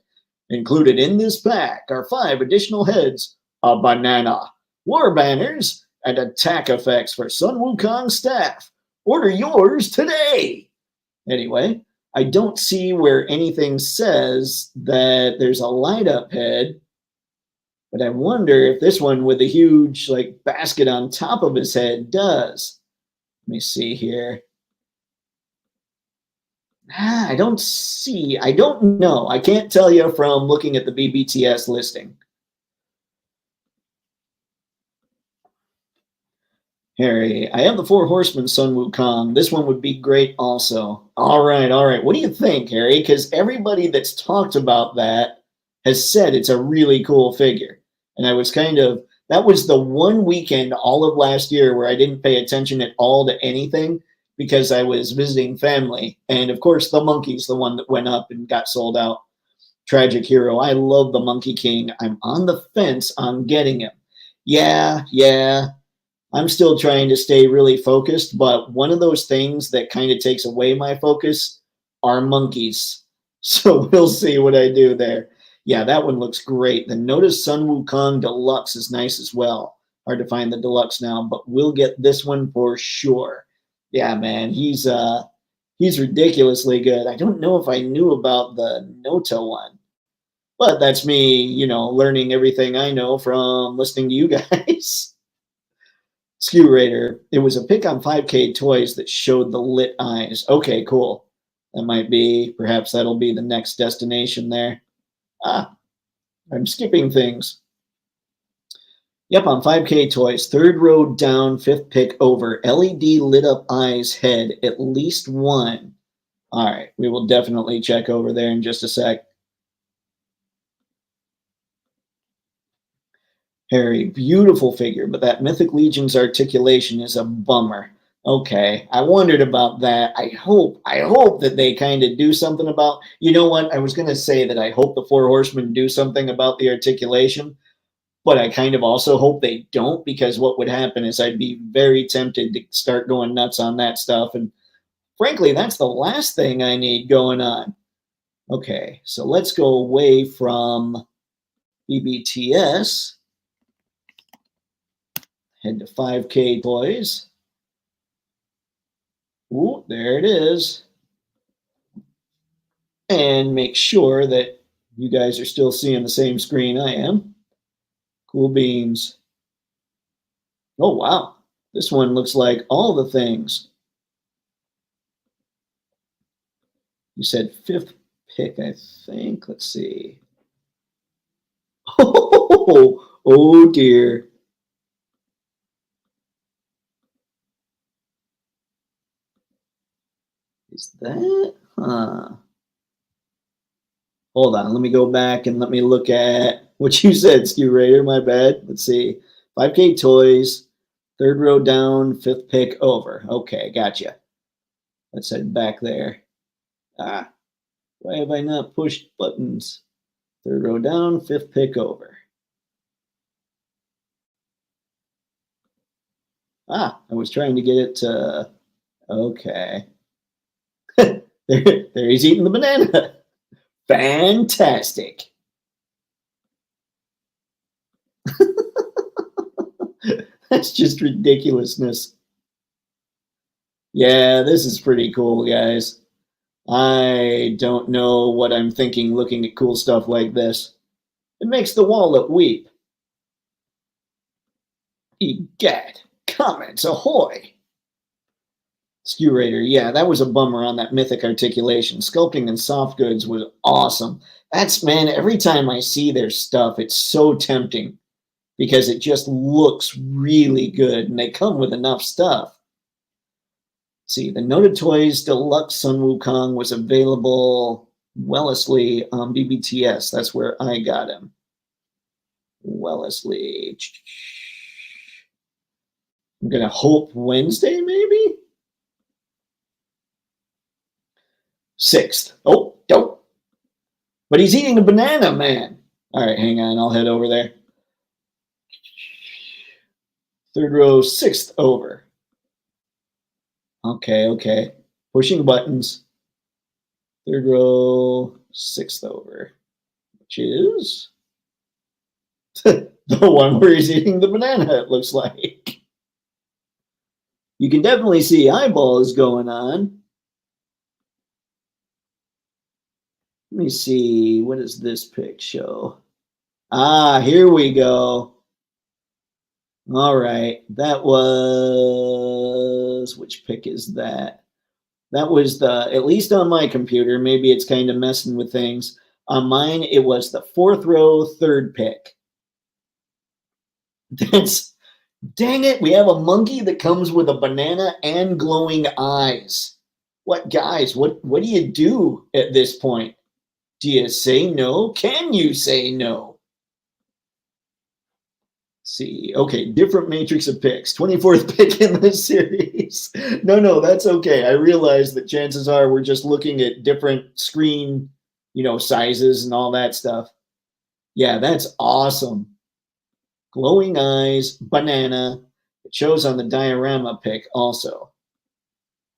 Included in this pack are 5 additional heads, a banana, war banners, and attack effects for Sun Wukong staff. Order yours today. Anyway, I don't see where anything says that there's a light up head, but I wonder if this one with the huge like basket on top of his head does. Let me see here. I don't see, I don't know. I can't tell you from looking at the BBTS listing. Harry, I have the Four Horsemen Sun Wukong. This one would be great also. All right, all right. What do you think, Harry? Because everybody that's talked about that has said it's a really cool figure. And I was that was the one weekend all of last year where I didn't pay attention at all to anything because I was visiting family. And of course, the monkey's the one that went up and got sold out. Tragic hero. I love the Monkey King. I'm on the fence on getting him. Yeah. I'm still trying to stay really focused, but one of those things that kind of takes away my focus are monkeys. So we'll see what I do there. Yeah, that one looks great. The Notice Sun Wukong Deluxe is nice as well. Hard to find the Deluxe now, but we'll get this one for sure. Yeah, man, he's ridiculously good. I don't know if I knew about the Nota one, but that's me, learning everything I know from listening to you guys. Skew Raider, it was a pick on 5K toys that showed the lit eyes. Okay, cool. Perhaps that'll be the next destination there. I'm skipping things. Yep, on 5K toys, 3rd row down, 5th pick over, LED lit up eyes head, at least one. All right, we will definitely check over there in just a sec. Harry, beautiful figure, but that Mythic Legion's articulation is a bummer. Okay, I wondered about that. I hope that they kind of do something about, you know what? I was going to say that I hope the Four Horsemen do something about the articulation, but I kind of also hope they don't, because what would happen is I'd be very tempted to start going nuts on that stuff. And frankly, that's the last thing I need going on. Okay, so let's go away from BBTS. Head to 5K toys. Ooh, there it is. And make sure that you guys are still seeing the same screen I am. Cool beans. Oh, wow. This one looks like all the things. You said 5th pick, I think. Let's see. Oh dear. Is that? Hold on. Let me go back and let me look at what you said, Skew Raider. My bad. Let's see. 5K toys, 3rd row down, 5th pick over. Okay, gotcha. Let's head back there. Why have I not pushed buttons? 3rd row down, 5th pick over. I was trying to get it to, okay. there he's eating the banana. Fantastic. That's just ridiculousness. Yeah, this is pretty cool, guys. I don't know what I'm thinking looking at cool stuff like this. It makes the wallet weep. Egad, comments ahoy. Skew Raider, yeah, that was a bummer on that Mythic articulation. Sculpting and soft goods was awesome. Man, every time I see their stuff, it's so tempting because it just looks really good and they come with enough stuff. See, the Noted Toys Deluxe Sun Wukong was available Wellesley on BBTS. That's where I got him. Wellesley. I'm going to hope Wednesday, maybe? 6th. Oh, don't. But he's eating a banana, man. All right, hang on. I'll head over there. 3rd row, 6th over. Okay. Pushing buttons. Third row, sixth over, which is the one where he's eating the banana, it looks like. You can definitely see eyeballs going on. Let me see, what does this pic show? Ah, here we go. All right, that was, which pic is that? That was the, at least on my computer, maybe it's kind of messing with things. On mine, it was the fourth row, third pic. That's, dang it, we have a monkey that comes with a banana and glowing eyes. What, guys, what do you do at this point? Do you say no? Can you say no? See, okay, different matrix of picks. 24th pick in this series. No, that's okay. I realize that chances are we're just looking at different screen, sizes and all that stuff. Yeah, that's awesome. Glowing eyes, banana. It shows on the diorama pick also.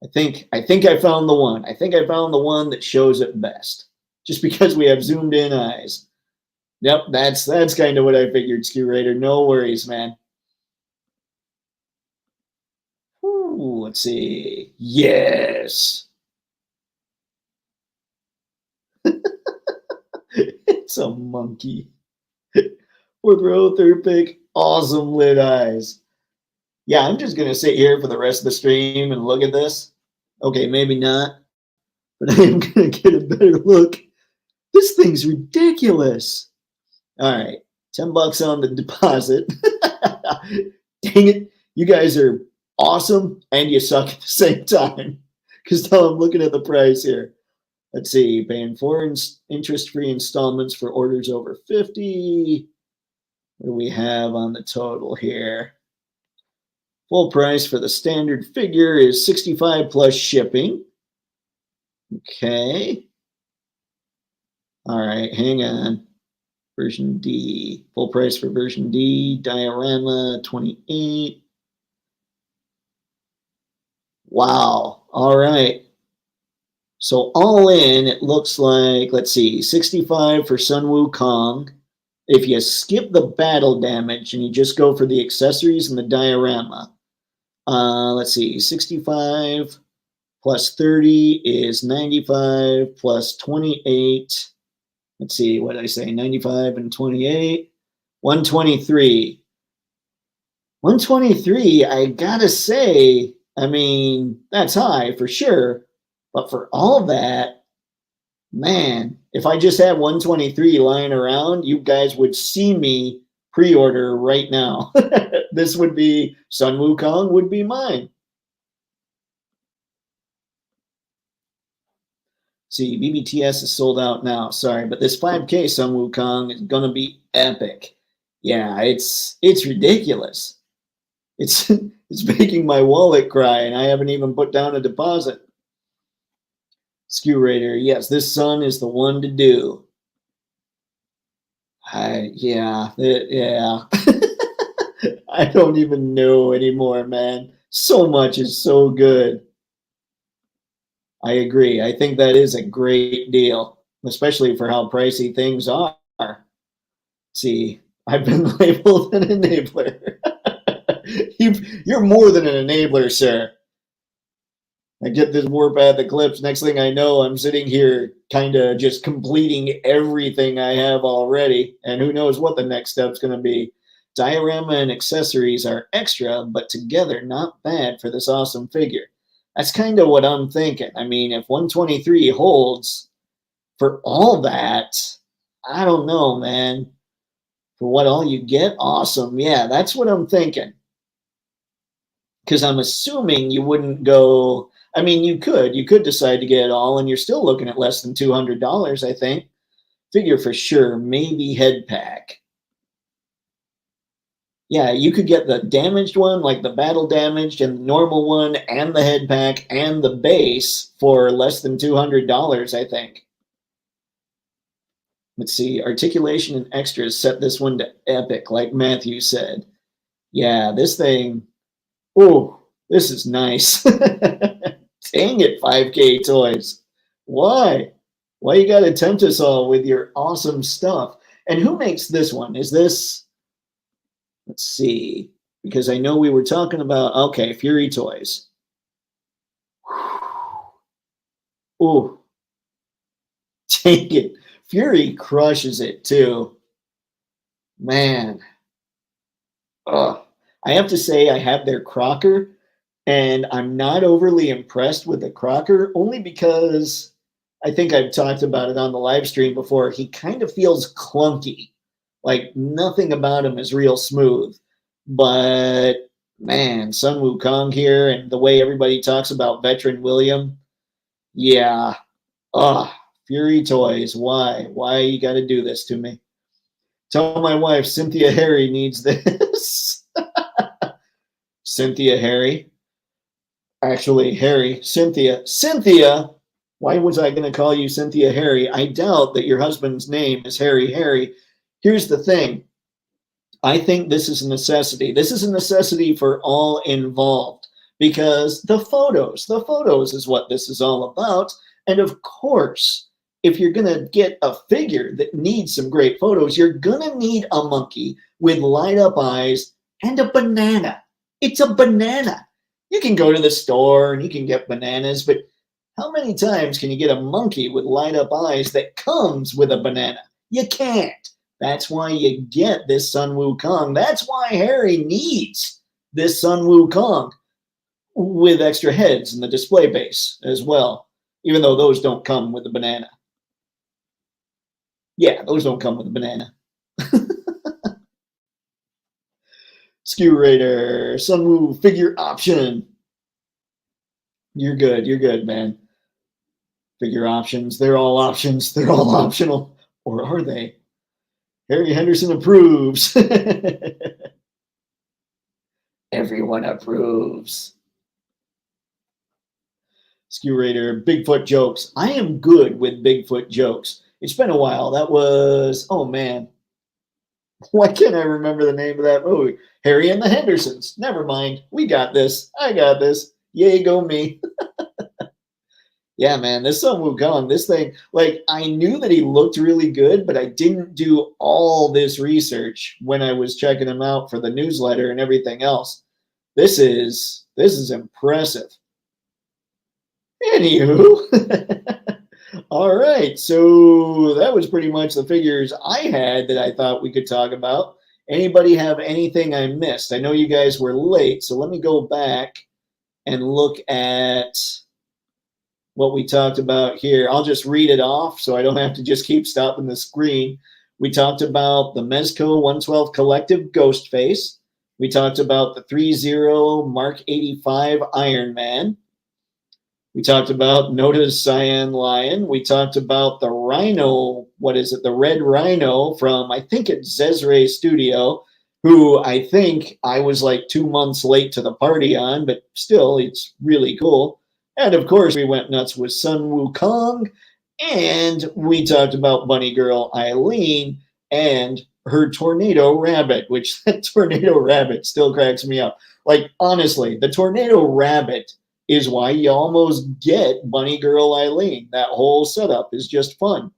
I think I found the one. I think I found the one that shows it best. Just because we have zoomed in eyes. Yep, that's kind of what I figured, Skew Raider. No worries, man. Ooh, let's see. Yes. It's a monkey. Fourth row, third pick. Awesome lit eyes. Yeah, I'm just going to sit here for the rest of the stream and look at this. Okay, maybe not. But I am going to get a better look. This thing's ridiculous. All right, $10 on the deposit. Dang it, you guys are awesome and you suck at the same time. Because now I'm looking at the price here. Let's see, paying 4 interest-free installments for orders over 50. What do we have on the total here? Full price for the standard figure is $65 plus shipping. Okay. All right, hang on. Version D. Full price for version D. Diorama, 28. Wow. All right. So all in, it looks like, let's see, 65 for Sun Wukong. If you skip the battle damage and you just go for the accessories and the diorama, let's see, 65 plus 30 is 95 plus 28. Let's see, what did I say? 95 and 28. 123. 123, I gotta say, I mean, that's high for sure. But for all that, man, if I just had 123 lying around, you guys would see me pre-order right now. This would be, Sun Wukong would be mine. See, BBTS is sold out now. Sorry, but this 5K Sun Wukong is gonna be epic. Yeah, it's ridiculous. It's it's making my wallet cry, and I haven't even put down a deposit. Skew Raider, yes, this Sun is the one to do. Yeah. I don't even know anymore, man. So much is so good. I agree. I think that is a great deal, especially for how pricey things are. See, I've been labeled an enabler. You're more than an enabler, sir. I get this Warpath Eclipse. Next thing I know, I'm sitting here kind of just completing everything I have already. And who knows what the next step's going to be. Diorama and accessories are extra, but together not bad for this awesome figure. That's kind of what I'm thinking. I mean, if 123 holds for all that, I don't know, man. For what all you get, awesome. Yeah, that's what I'm thinking. Because I'm assuming you wouldn't go, I mean, you could decide to get it all and you're still looking at less than $200, I think. Figure for sure, maybe head pack. Yeah, you could get the damaged one, like the battle damaged, and the normal one, and the head pack, and the base for less than $200, I think. Let's see, articulation and extras set this one to epic, like Matthew said. Yeah, this thing, oh, this is nice. Dang it, 5K Toys. Why? Why you gotta tempt us all with your awesome stuff? And who makes this one? Is this, let's see, because I know we were talking about, okay, Fury Toys. Ooh, take it. Fury crushes it too. Man. Ugh. I have to say I have their Crocker, and I'm not overly impressed with the Crocker, only because I think I've talked about it on the live stream before. He kind of feels clunky. Like nothing about him is real smooth. But man, Sun Wukong here and the way everybody talks about veteran William, yeah. Ugh, Fury Toys. Why? Why you got to do this to me? Tell my wife Cynthia Harry needs this. Cynthia Harry. Actually, Harry. Cynthia. Cynthia. Why was I going to call you Cynthia Harry? I doubt that your husband's name is Harry Harry. Here's the thing. I think this is a necessity. This is a necessity for all involved because the photos is what this is all about. And of course, if you're going to get a figure that needs some great photos, you're going to need a monkey with light up eyes and a banana. It's a banana. You can go to the store and you can get bananas, but how many times can you get a monkey with light up eyes that comes with a banana? You can't. That's why you get this Sun Wukong. That's why Harry needs this Sun Wukong with extra heads in the display base as well, even though those don't come with a banana. Yeah, those don't come with a banana. Skew Raider, Sunwoo figure option. You're good, man. Figure options, they're all options. They're all optional. Or are they? Harry Henderson approves. Everyone approves. Skew Raider, Bigfoot jokes. I am good with Bigfoot jokes. It's been a while. That was, oh man. Why can't I remember the name of that movie? Harry and the Hendersons. Never mind. We got this. I got this. Yay, go me. Yeah, man, this Sun Wukong, this thing, like, I knew that he looked really good, but I didn't do all this research when I was checking him out for the newsletter and everything else. This is impressive. Anywho, all right, so that was pretty much the figures I had that I thought we could talk about. Anybody have anything I missed? I know you guys were late, so let me go back and look at what we talked about here. I'll just read it off so I don't have to just keep stopping the screen. We talked about the Mezco 112 Collective Ghost Face. We talked about the 3-0 Mark 85 Iron Man. We talked about Noda's Cyan Lion. We talked about the Rhino, what is it, the Red Rhino from, I think it's Zezre Studio, who I think I was like 2 months late to the party on, but still, it's really cool. And of course, we went nuts with Sun Wukong, and we talked about Bunny Girl Eileen and her tornado rabbit, which that tornado rabbit still cracks me up. Like, honestly, the tornado rabbit is why you almost get Bunny Girl Eileen. That whole setup is just fun.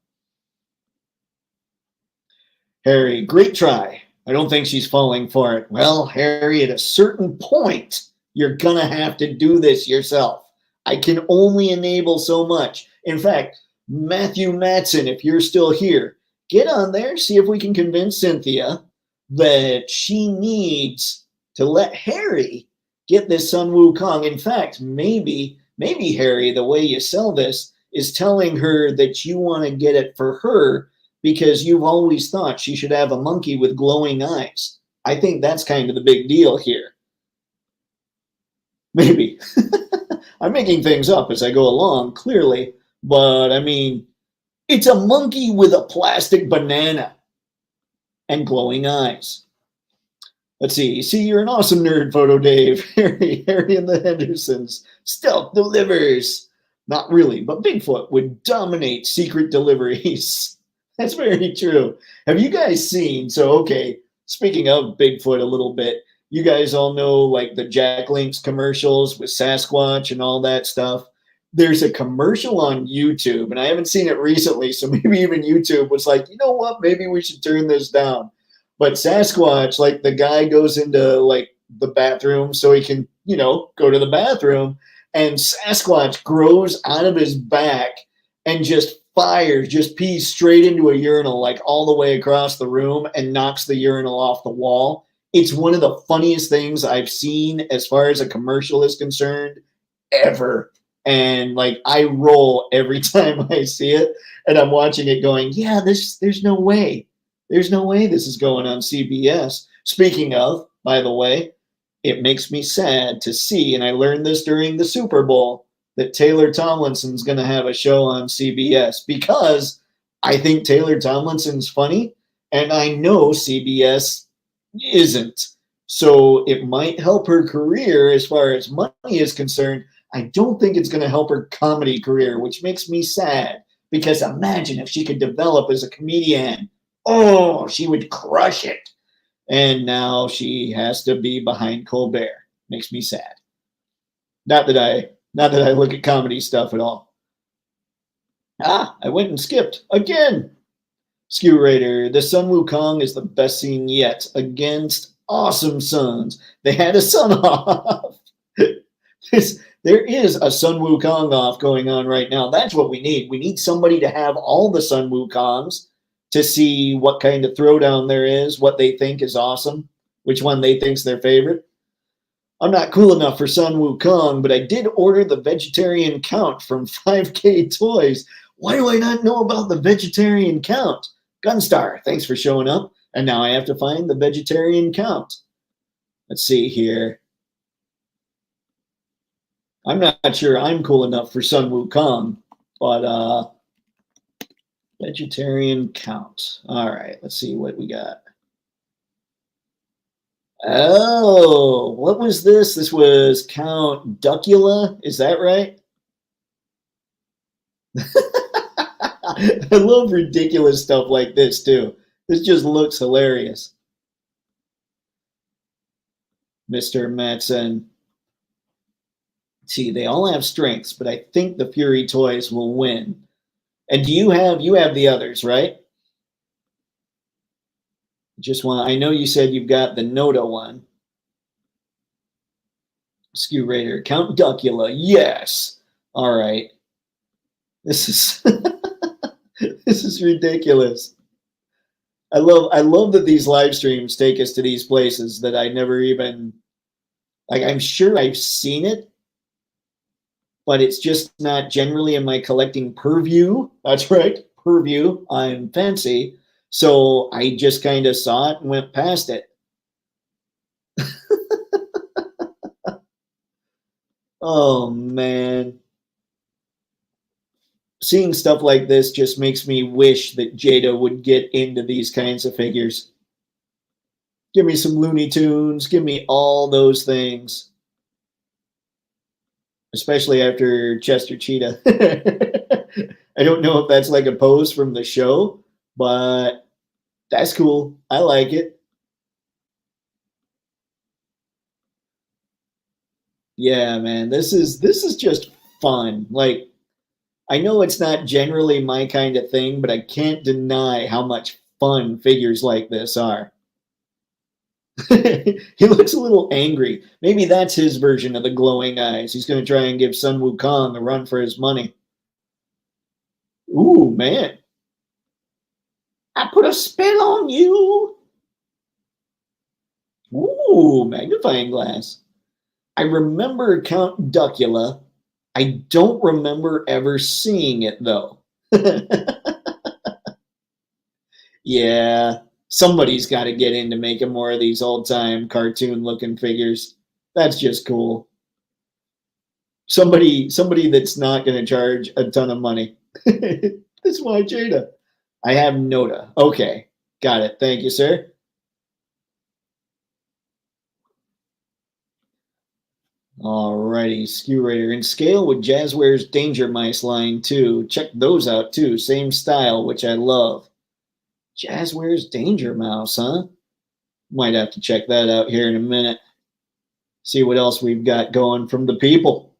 Harry, great try. I don't think she's falling for it. Well, Harry, at a certain point, you're going to have to do this yourself. I can only enable so much. In fact, Matthew Matson, if you're still here, get on there, see if we can convince Cynthia that she needs to let Harry get this Sun Wukong. In fact, maybe Harry, the way you sell this is telling her that you want to get it for her because you've always thought she should have a monkey with glowing eyes. I think that's kind of the big deal here. Maybe. I'm making things up as I go along, clearly, but I mean, it's a monkey with a plastic banana and glowing eyes. Let's see. See, you're an awesome nerd, Photo Dave. Harry and the Hendersons. Stealth delivers. Not really, but Bigfoot would dominate secret deliveries. That's very true. Have you guys seen, so okay, speaking of Bigfoot a little bit, you guys all know like the Jack Links commercials with Sasquatch and all that stuff. there's a commercial on YouTube, and I haven't seen it recently, so maybe even YouTube was like, you know what, maybe we should turn this down. But Sasquatch, like the guy goes into like the bathroom so he can, go to the bathroom, and Sasquatch grows out of his back and just pees straight into a urinal, like all the way across the room, and knocks the urinal off the wall. It's one of the funniest things I've seen as far as a commercial is concerned ever. And like I roll every time I see it, and I'm watching it going, yeah, there's no way. There's no way this is going on CBS. Speaking of, by the way, it makes me sad to see, and I learned this during the Super Bowl, that Taylor Tomlinson's going to have a show on CBS, because I think Taylor Tomlinson's funny, and I know CBS isn't. So it might help her career as far as money is concerned. I don't think it's going to help her comedy career, which makes me sad, because imagine if she could develop as a comedian. Oh, she would crush it. And now she has to be behind Colbert. Makes me sad. Not that I look at comedy stuff at all. I went and skipped again. Skew Raider, the Sun Wukong is the best scene yet. Against awesome suns. They had a sun off. There is a Sun Wukong off going on right now. That's what we need. We need somebody to have all the Sun Wukongs to see what kind of throwdown there is, what they think is awesome, which one they think's their favorite. I'm not cool enough for Sun Wukong, but I did order the vegetarian count from 5K Toys. Why do I not know about the vegetarian count? Gunstar, thanks for showing up. And now I have to find the vegetarian count. Let's see here. I'm not sure I'm cool enough for Sun Wukong, but vegetarian count. All right, let's see what we got. Oh, what was this? This was Count Duckula. Is that right? I love ridiculous stuff like this, too. This just looks hilarious. Mr. Matson. See, they all have strengths, but I think the Fury Toys will win. And do you have the others, right? I know you said you've got the Noda one. Skew Raider, Count Duckula, yes. All right. This is this is ridiculous. I love that these live streams take us to these places that I never even, like, I'm sure I've seen it, but it's just not generally in my collecting purview. That's right, purview. I'm fancy. So I just kind of saw it and went past it. Oh, man. Seeing stuff like this just makes me wish that Jada would get into these kinds of figures. Give me some Looney Tunes. Give me all those things. Especially after Chester Cheetah. I don't know if that's like a pose from the show, but that's cool. I like it. Yeah, man, this is just fun. Like, I know it's not generally my kind of thing, but I can't deny how much fun figures like this are. He looks a little angry. Maybe that's his version of the glowing eyes. He's going to try and give Sun Wukong a run for his money. Ooh, man. I put a spell on you. Ooh, magnifying glass. I remember Count Duckula. I don't remember ever seeing it, though. Yeah, somebody's got to get into making more of these old-time cartoon-looking figures. That's just cool. Somebody that's not going to charge a ton of money. That's why Jada. I have Noda. Okay, got it. Thank you, sir. Alrighty, Skew Raider. In scale with Jazzware's Danger Mice line, too. Check those out, too. Same style, which I love. Jazzware's Danger Mouse, huh? Might have to check that out here in a minute. See what else we've got going from the people.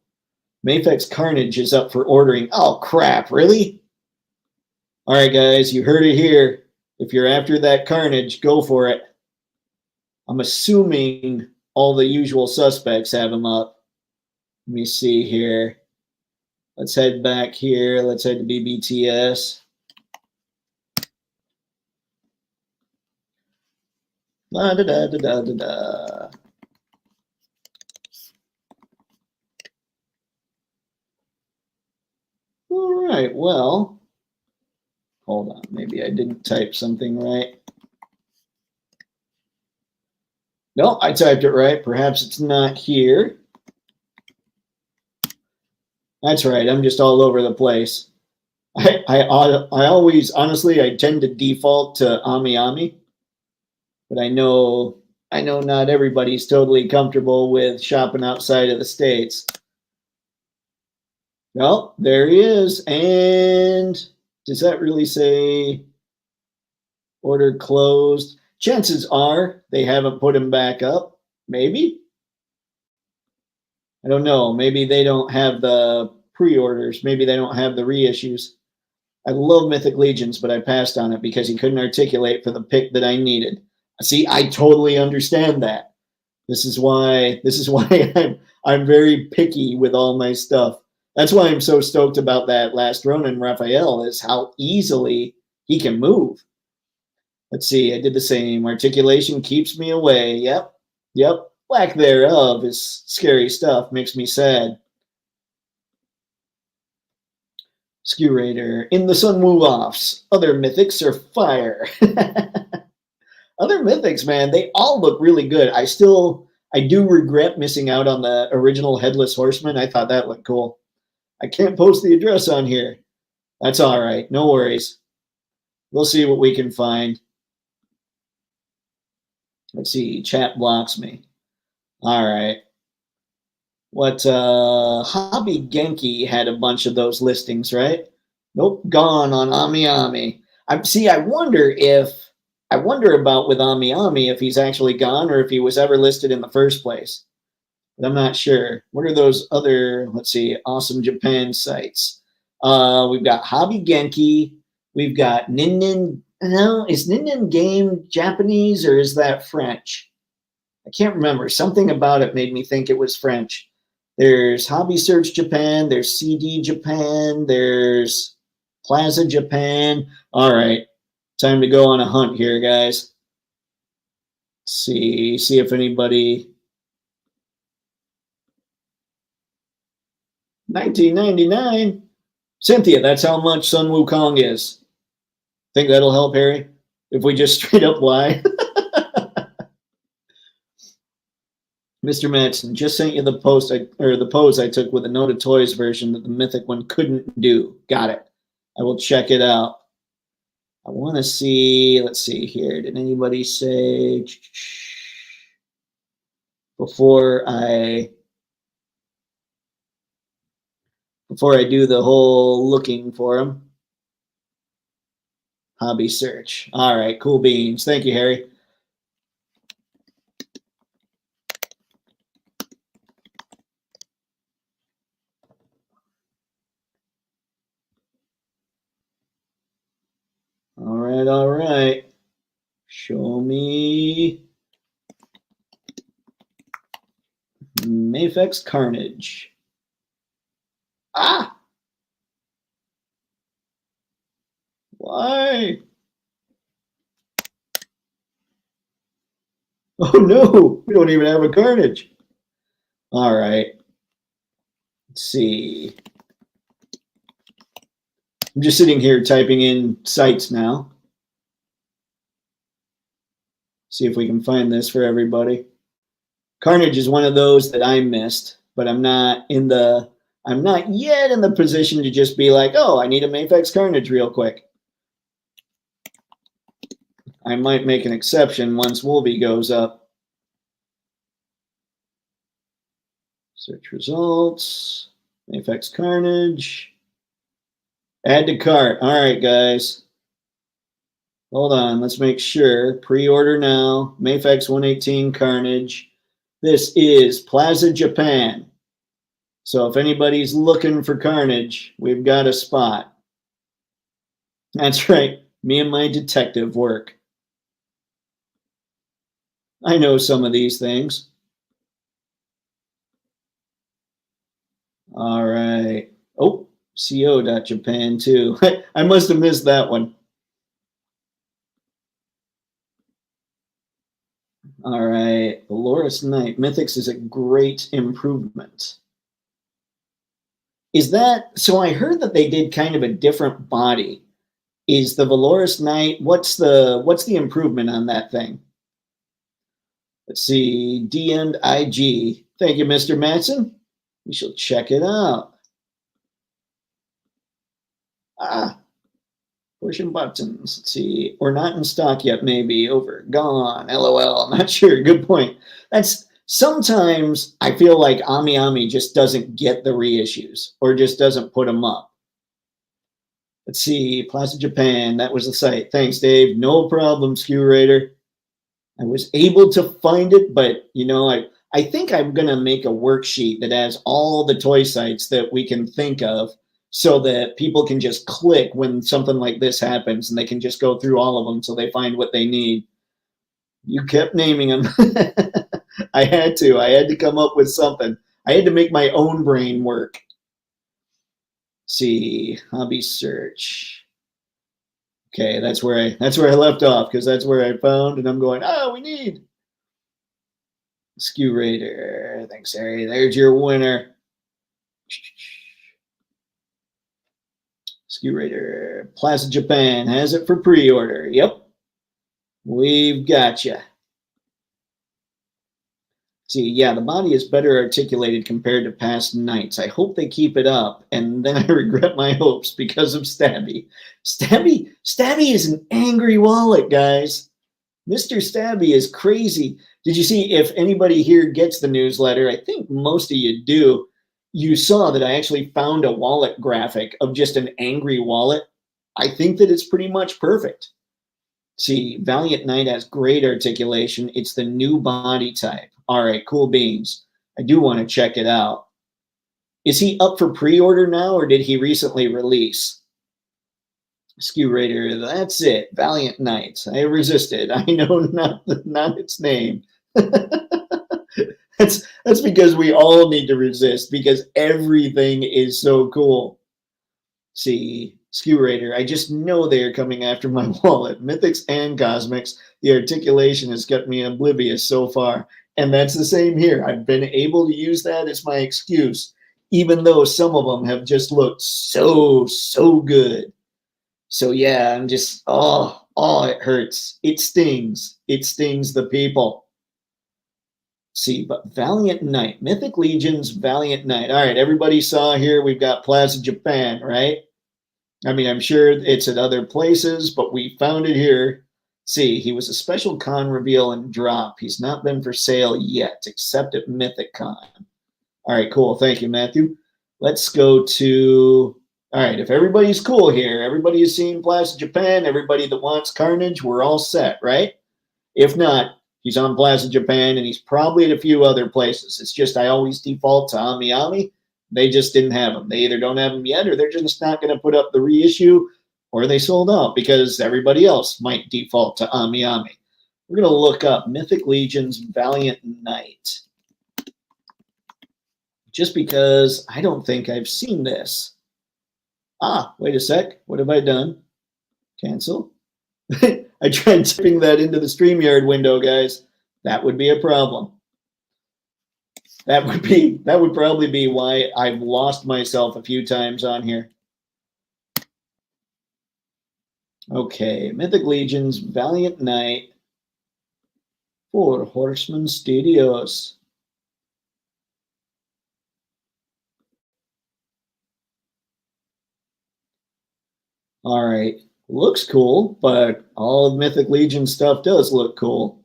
Mafex Carnage is up for ordering. Oh, crap. Really? All right, guys, you heard it here. If you're after that Carnage, go for it. I'm assuming all the usual suspects have him up. Let me see here. Let's head back here. Let's head to BBTS. La da da da da da da. All right, well, hold on. Maybe I didn't type something right. No, I typed it right. Perhaps it's not here. That's right. I'm just all over the place. I always, honestly, I tend to default to Ami Ami, but I know not everybody's totally comfortable with shopping outside of the States. Well, there he is. And does that really say order closed? Chances are they haven't put him back up. Maybe. I don't know. Maybe they don't have the pre-orders. Maybe they don't have the reissues. I love Mythic Legions, but I passed on it because he couldn't articulate for the pick that I needed. See, I totally understand that. This is why I'm very picky with all my stuff. That's why I'm so stoked about that last Ronin Raphael, is how easily he can move. Let's see, I did the same. Articulation keeps me away. Yep. Lack thereof is scary stuff. Makes me sad. Skew Raider. In the Sunwoo offs, other mythics are fire. Other mythics, man, they all look really good. I do regret missing out on the original Headless Horseman. I thought that looked cool. I can't post the address on here. That's all right. No worries. We'll see what we can find. Let's see. Chat blocks me. All right. What Hobby Genki had a bunch of those listings, right? Nope, gone on Ami Ami. I wonder about with Ami Ami if he's actually gone or if he was ever listed in the first place. But I'm not sure. What are those other, let's see, awesome Japan sites? We've got Hobby Genki. We've got Nin. No, is Nin Game Japanese or is that French? I can't remember. Something about it made me think it was French. There's Hobby Search Japan. There's CD Japan. There's Plaza Japan. All right. Time to go on a hunt here, guys. See if anybody. 1999. Cynthia, that's how much Sun Wukong is. Think that'll help, Harry? If we just straight up lie? Mr. Madsen, just sent you the pose I took with a Noted Toys version that the Mythic one couldn't do. Got it. I will check it out. I want to see, let's see here. Did anybody say before I do the whole looking for them? Hobby search. All right, cool beans. Thank you, Harry. All right. Show me Mafex Carnage. Ah! Why? Oh no, we don't even have a Carnage. All right. Let's see. I'm just sitting here typing in sites now. See if we can find this for everybody. Carnage is one of those that I missed, but I'm not yet in the position to just be like, oh, I need a Mafex Carnage real quick. I might make an exception once Wolby goes up. Search results, Mafex Carnage. Add to cart. All right, guys. Hold on. Let's make sure. Pre-order now. Mafex 118 Carnage. This is Plaza Japan. So if anybody's looking for carnage, we've got a spot. That's right, me and my detective work. I know some of these things. All right. Oh, co.japan too. I must have missed that one. All right. Valorous Knight. Mythics is a great improvement. Is that so? I heard that they did kind of a different body. Is the Valorous Knight, what's the improvement on that thing? Let's see. D and IG. Thank you, Mr. Matson. We shall check it out. Ah, pushing buttons. Let's see. Or not in stock yet, maybe. Over. Gone. LOL. I'm not sure. Good point. That's sometimes I feel like Ami Ami just doesn't get the reissues or just doesn't put them up. Let's see. Plaza Japan. That was the site. Thanks, Dave. No problem, Skew Raider. I was able to find it, but I think I'm going to make a worksheet that has all the toy sites that we can think of so that people can just click when something like this happens and they can just go through all of them so they find what they need. You kept naming them. I had to come up with something. I had to make my own brain work. Let's see, hobby search. Okay, that's where I left off because that's where I found, and I'm going, we need Skew Raider. Thanks, Harry. There's your winner. Skew Raider. Plaza Japan has it for pre-order. Yep. We've got you. See, yeah, the body is better articulated compared to past nights. I hope they keep it up, and then I regret my hopes because of Stabby. Stabby is an angry wallet, guys. Mr. Stabby is crazy. Did you see, if anybody here gets the newsletter, I think most of you do, you saw that I actually found a wallet graphic of just an angry wallet. I think that it's pretty much perfect. See, Valiant Knight has great articulation. It's the new body type. All right, cool beans. I do want to check it out. Is he up for pre-order now, or did he recently release? Skew Raider, that's it. Valiant Knight. I resisted. I know not its name. That's because we all need to resist because everything is so cool. See, Skew Raider, I just know they are coming after my wallet. Mythics and Cosmics, the articulation has kept me oblivious so far. And that's the same here. I've been able to use that as my excuse, even though some of them have just looked so good. So yeah, I'm just, it hurts. It stings. It stings the people. See, but Valiant Knight, Mythic Legion's Valiant Knight. All right, everybody saw here, we've got Plaza Japan, right? I mean, I'm sure it's at other places, but we found it here. See, he was a special con reveal and drop. He's not been for sale yet, except at Mythic Con. All right, cool. Thank you, Matthew. Let's go to, all right, if everybody's cool here, everybody has seen Plaza Japan, everybody that wants Carnage, we're all set, right? If not, he's on Plaza Japan, and he's probably at a few other places. It's just I always default to Ami Ami. They just didn't have them. They either don't have them yet, or they're just not going to put up the reissue, or they sold out because everybody else might default to Ami Ami. We're going to look up Mythic Legion's Valiant Knight. Just because I don't think I've seen this. Wait a sec. What have I done? Cancel. I tried tipping that into the StreamYard window, guys. That would be a problem. That would probably be why I've lost myself a few times on here. Okay, Mythic Legion's Valiant Knight for Horseman Studios. All right, looks cool, but all of Mythic Legion stuff does look cool.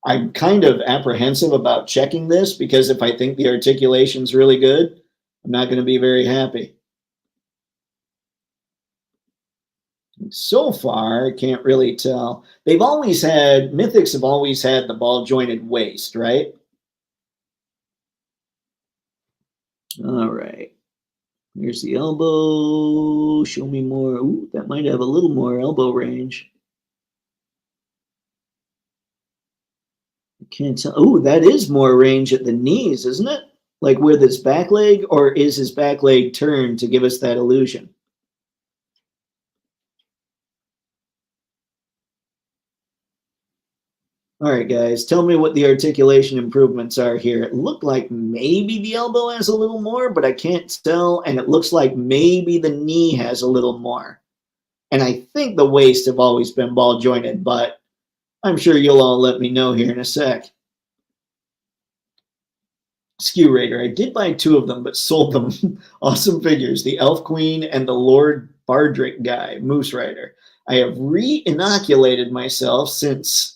I'm kind of apprehensive about checking this because if I think the articulation's really good, I'm not going to be very happy. So far, I can't really tell. Mythics have always had the ball jointed waist, right? All right. Here's the elbow. Show me more. Ooh, that might have a little more elbow range. I can't tell. Oh, that is more range at the knees, isn't it? Like with his back leg, or is his back leg turned to give us that illusion? All right, guys, tell me what the articulation improvements are here. It looked like maybe the elbow has a little more, but I can't tell. And it looks like maybe the knee has a little more. And I think the waist have always been ball jointed, but I'm sure you'll all let me know here in a sec. Skew Raider, I did buy two of them, but sold them. Awesome figures, the Elf Queen and the Lord Bardrick guy, Moose Rider. I have re-inoculated myself since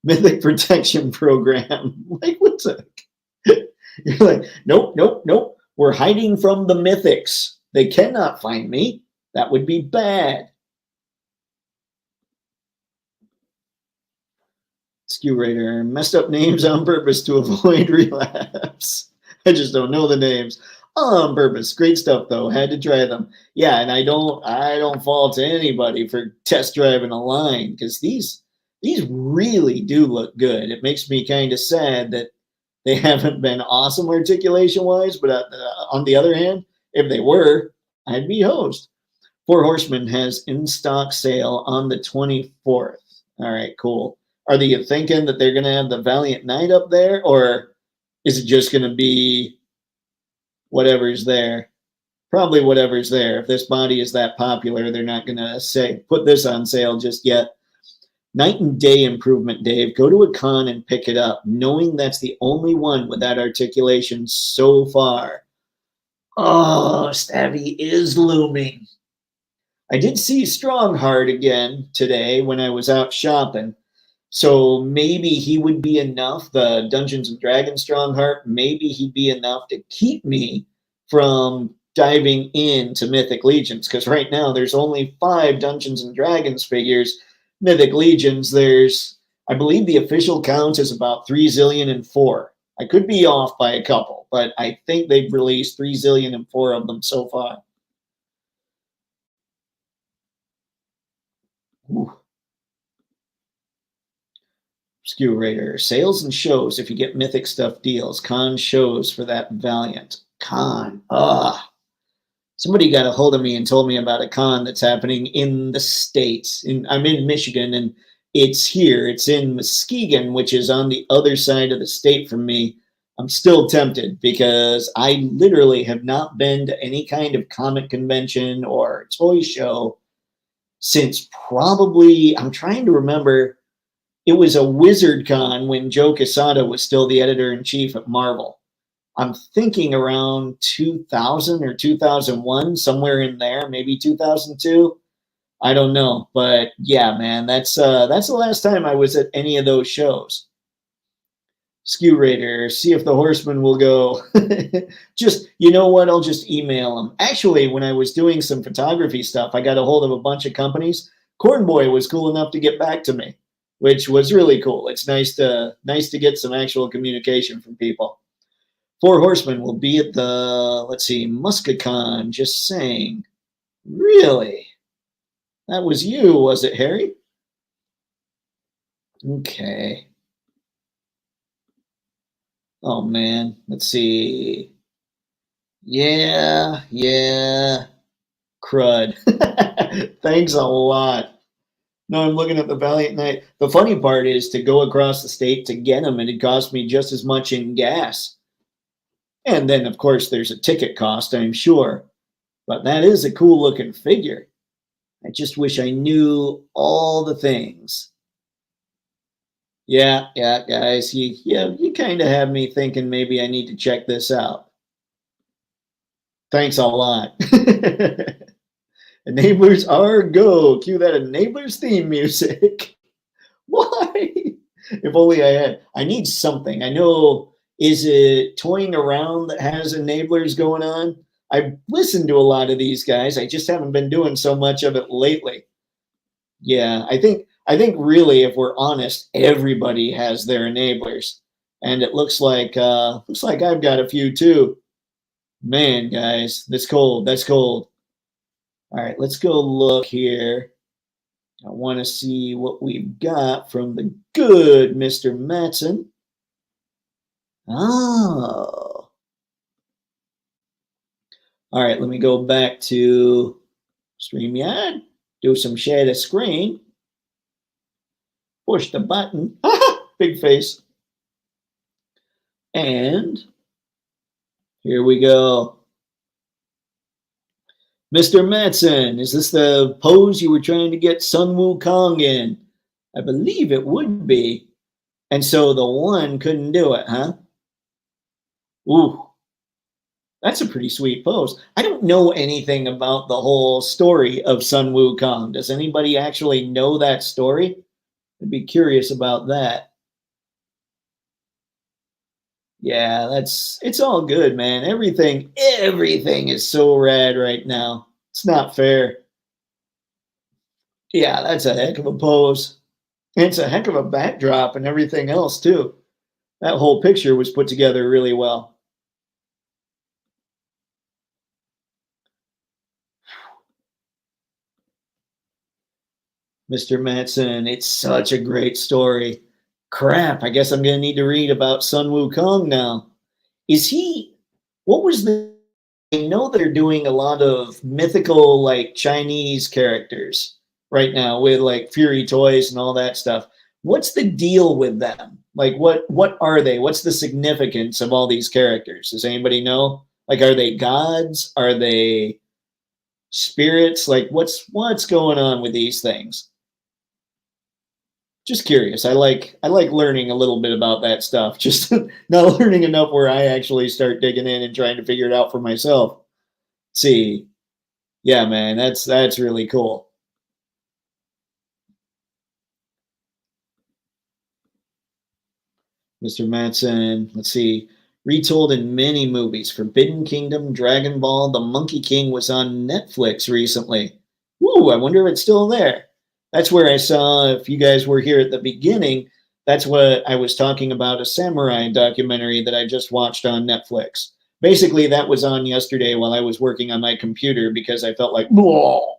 Mythic Protection Program. Like, what's that? You're like, nope, nope, nope. We're hiding from the Mythics. They cannot find me. That would be bad. Skew Raider, messed up names on purpose to avoid relapse. I just don't know the names on purpose. Great stuff though. Had to try them. Yeah, and I don't fault anybody for test driving a line because these really do look good. It makes me kind of sad that they haven't been awesome articulation wise, but on the other hand, if they were, I'd be host. Four Horsemen has in stock sale on the 24th. All right, cool. Are they thinking that they're going to have the Valiant Knight up there, or is it just going to be whatever's there? Probably whatever's there. If this body is that popular, they're not going to say put this on sale just yet. Night and day improvement, Dave. Go to a con and pick it up, knowing that's the only one with that articulation so far. Oh, Stabby is looming. I did see Strongheart again today when I was out shopping. So maybe he would be enough, the Dungeons and Dragons Strongheart, maybe he'd be enough to keep me from diving into Mythic Legions. Because right now there's only 5 Dungeons and Dragons figures. Mythic Legions, I believe the official count is about 3 zillion and 4. I could be off by a couple, but I think they've released 3 zillion and 4 of them so far. Ooh. Skew Raider. Sales and shows if you get Mythic stuff deals. Con shows for that Valiant. Con. Somebody got a hold of me and told me about a con that's happening in the States. I'm in Michigan and it's here. It's in Muskegon, which is on the other side of the state from me. I'm still tempted because I literally have not been to any kind of comic convention or toy show since probably, I'm trying to remember, it was a Wizard Con when Joe Quesada was still the editor-in-chief at Marvel. I'm thinking around 2000 or 2001, somewhere in there, maybe 2002. I don't know, but yeah, man, that's the last time I was at any of those shows. Skew Raider, see if the Horseman will go. Just, you know what? I'll just email them. Actually, when I was doing some photography stuff, I got a hold of a bunch of companies. Cornboy was cool enough to get back to me, which was really cool. It's nice to get some actual communication from people. Four Horsemen will be at the, let's see, Muscacon, just saying. Really? That was you, was it, Harry? Okay. Oh, man. Let's see. Yeah. Crud. Thanks a lot. No, I'm looking at the Valiant Knight. The funny part is to go across the state to get them, and it cost me just as much in gas. And then, of course, there's a ticket cost, I'm sure. But that is a cool looking figure. I just wish I knew all the things. Yeah, guys, you kind of have me thinking maybe I need to check this out. Thanks a lot. Enablers are go. Cue that Enablers theme music. Why? If only I had. I need something. I know, is it Toying Around that has Enablers going on? I've listened to a lot of these guys. I just haven't been doing so much of it lately. Yeah, I think really, if we're honest, everybody has their enablers, and it looks like I've got a few too. Man, guys, that's cold. That's cold. All right, let's go look here. I want to see what we've got from the good Mr. Matson. Oh. All right, let me go back to StreamYard, do some share the screen, push the button, big face, and here we go. Mr. Matson, is this the pose you were trying to get Sun Wukong in? I believe it would be. And so the one couldn't do it, huh? Ooh, that's a pretty sweet pose. I don't know anything about the whole story of Sun Wukong. Does anybody actually know that story? I'd be curious about that. Yeah, it's all good, man. Everything is so rad right now. It's not fair. Yeah, that's a heck of a pose. It's a heck of a backdrop and everything else too. That whole picture was put together really well. Mr. Matson, it's such a great story. Crap, I guess I'm going to need to read about Sun Wukong now. Is he, what was the, I know they're doing a lot of mythical, like Chinese characters right now with like Fury Toys and all that stuff. What's the deal with them? Like, what are they? What's the significance of all these characters? Does anybody know? Like, are they gods? Are they spirits? Like, what's going on with these things? Just curious. I like learning a little bit about that stuff. Just not learning enough where I actually start digging in and trying to figure it out for myself. See, yeah, man, that's really cool. Mr. Matson, let's see. Retold in many movies. Forbidden Kingdom, Dragon Ball, The Monkey King was on Netflix recently. Ooh, I wonder if it's still there. That's where I saw, if you guys were here at the beginning, that's what I was talking about, a samurai documentary that I just watched on Netflix. Basically, that was on yesterday while I was working on my computer because I felt like, whoa.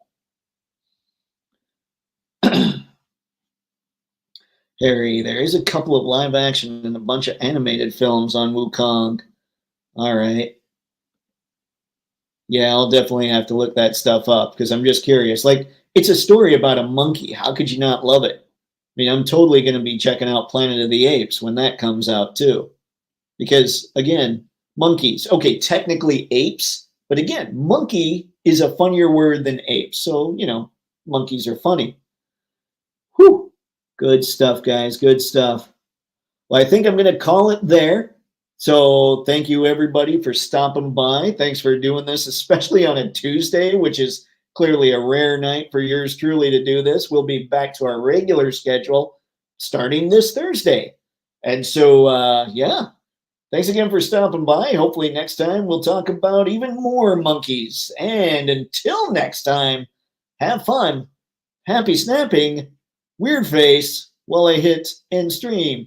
Harry, there is a couple of live action and a bunch of animated films on Wukong. All right. Yeah, I'll definitely have to look that stuff up because I'm just curious. Like, it's a story about a monkey. How could you not love it? I mean, I'm totally going to be checking out Planet of the Apes when that comes out too. Because again, monkeys. Okay, technically apes, but again, monkey is a funnier word than ape. So, monkeys are funny. Whew. Good stuff, guys. Good stuff. Well, I think I'm going to call it there. So thank you, everybody, for stopping by. Thanks for doing this, especially on a Tuesday, which is clearly a rare night for yours truly to do this. We'll be back to our regular schedule starting this Thursday. And so, yeah, thanks again for stopping by. Hopefully next time we'll talk about even more monkeys. And until next time, have fun, happy snapping, weird face while I hit end stream.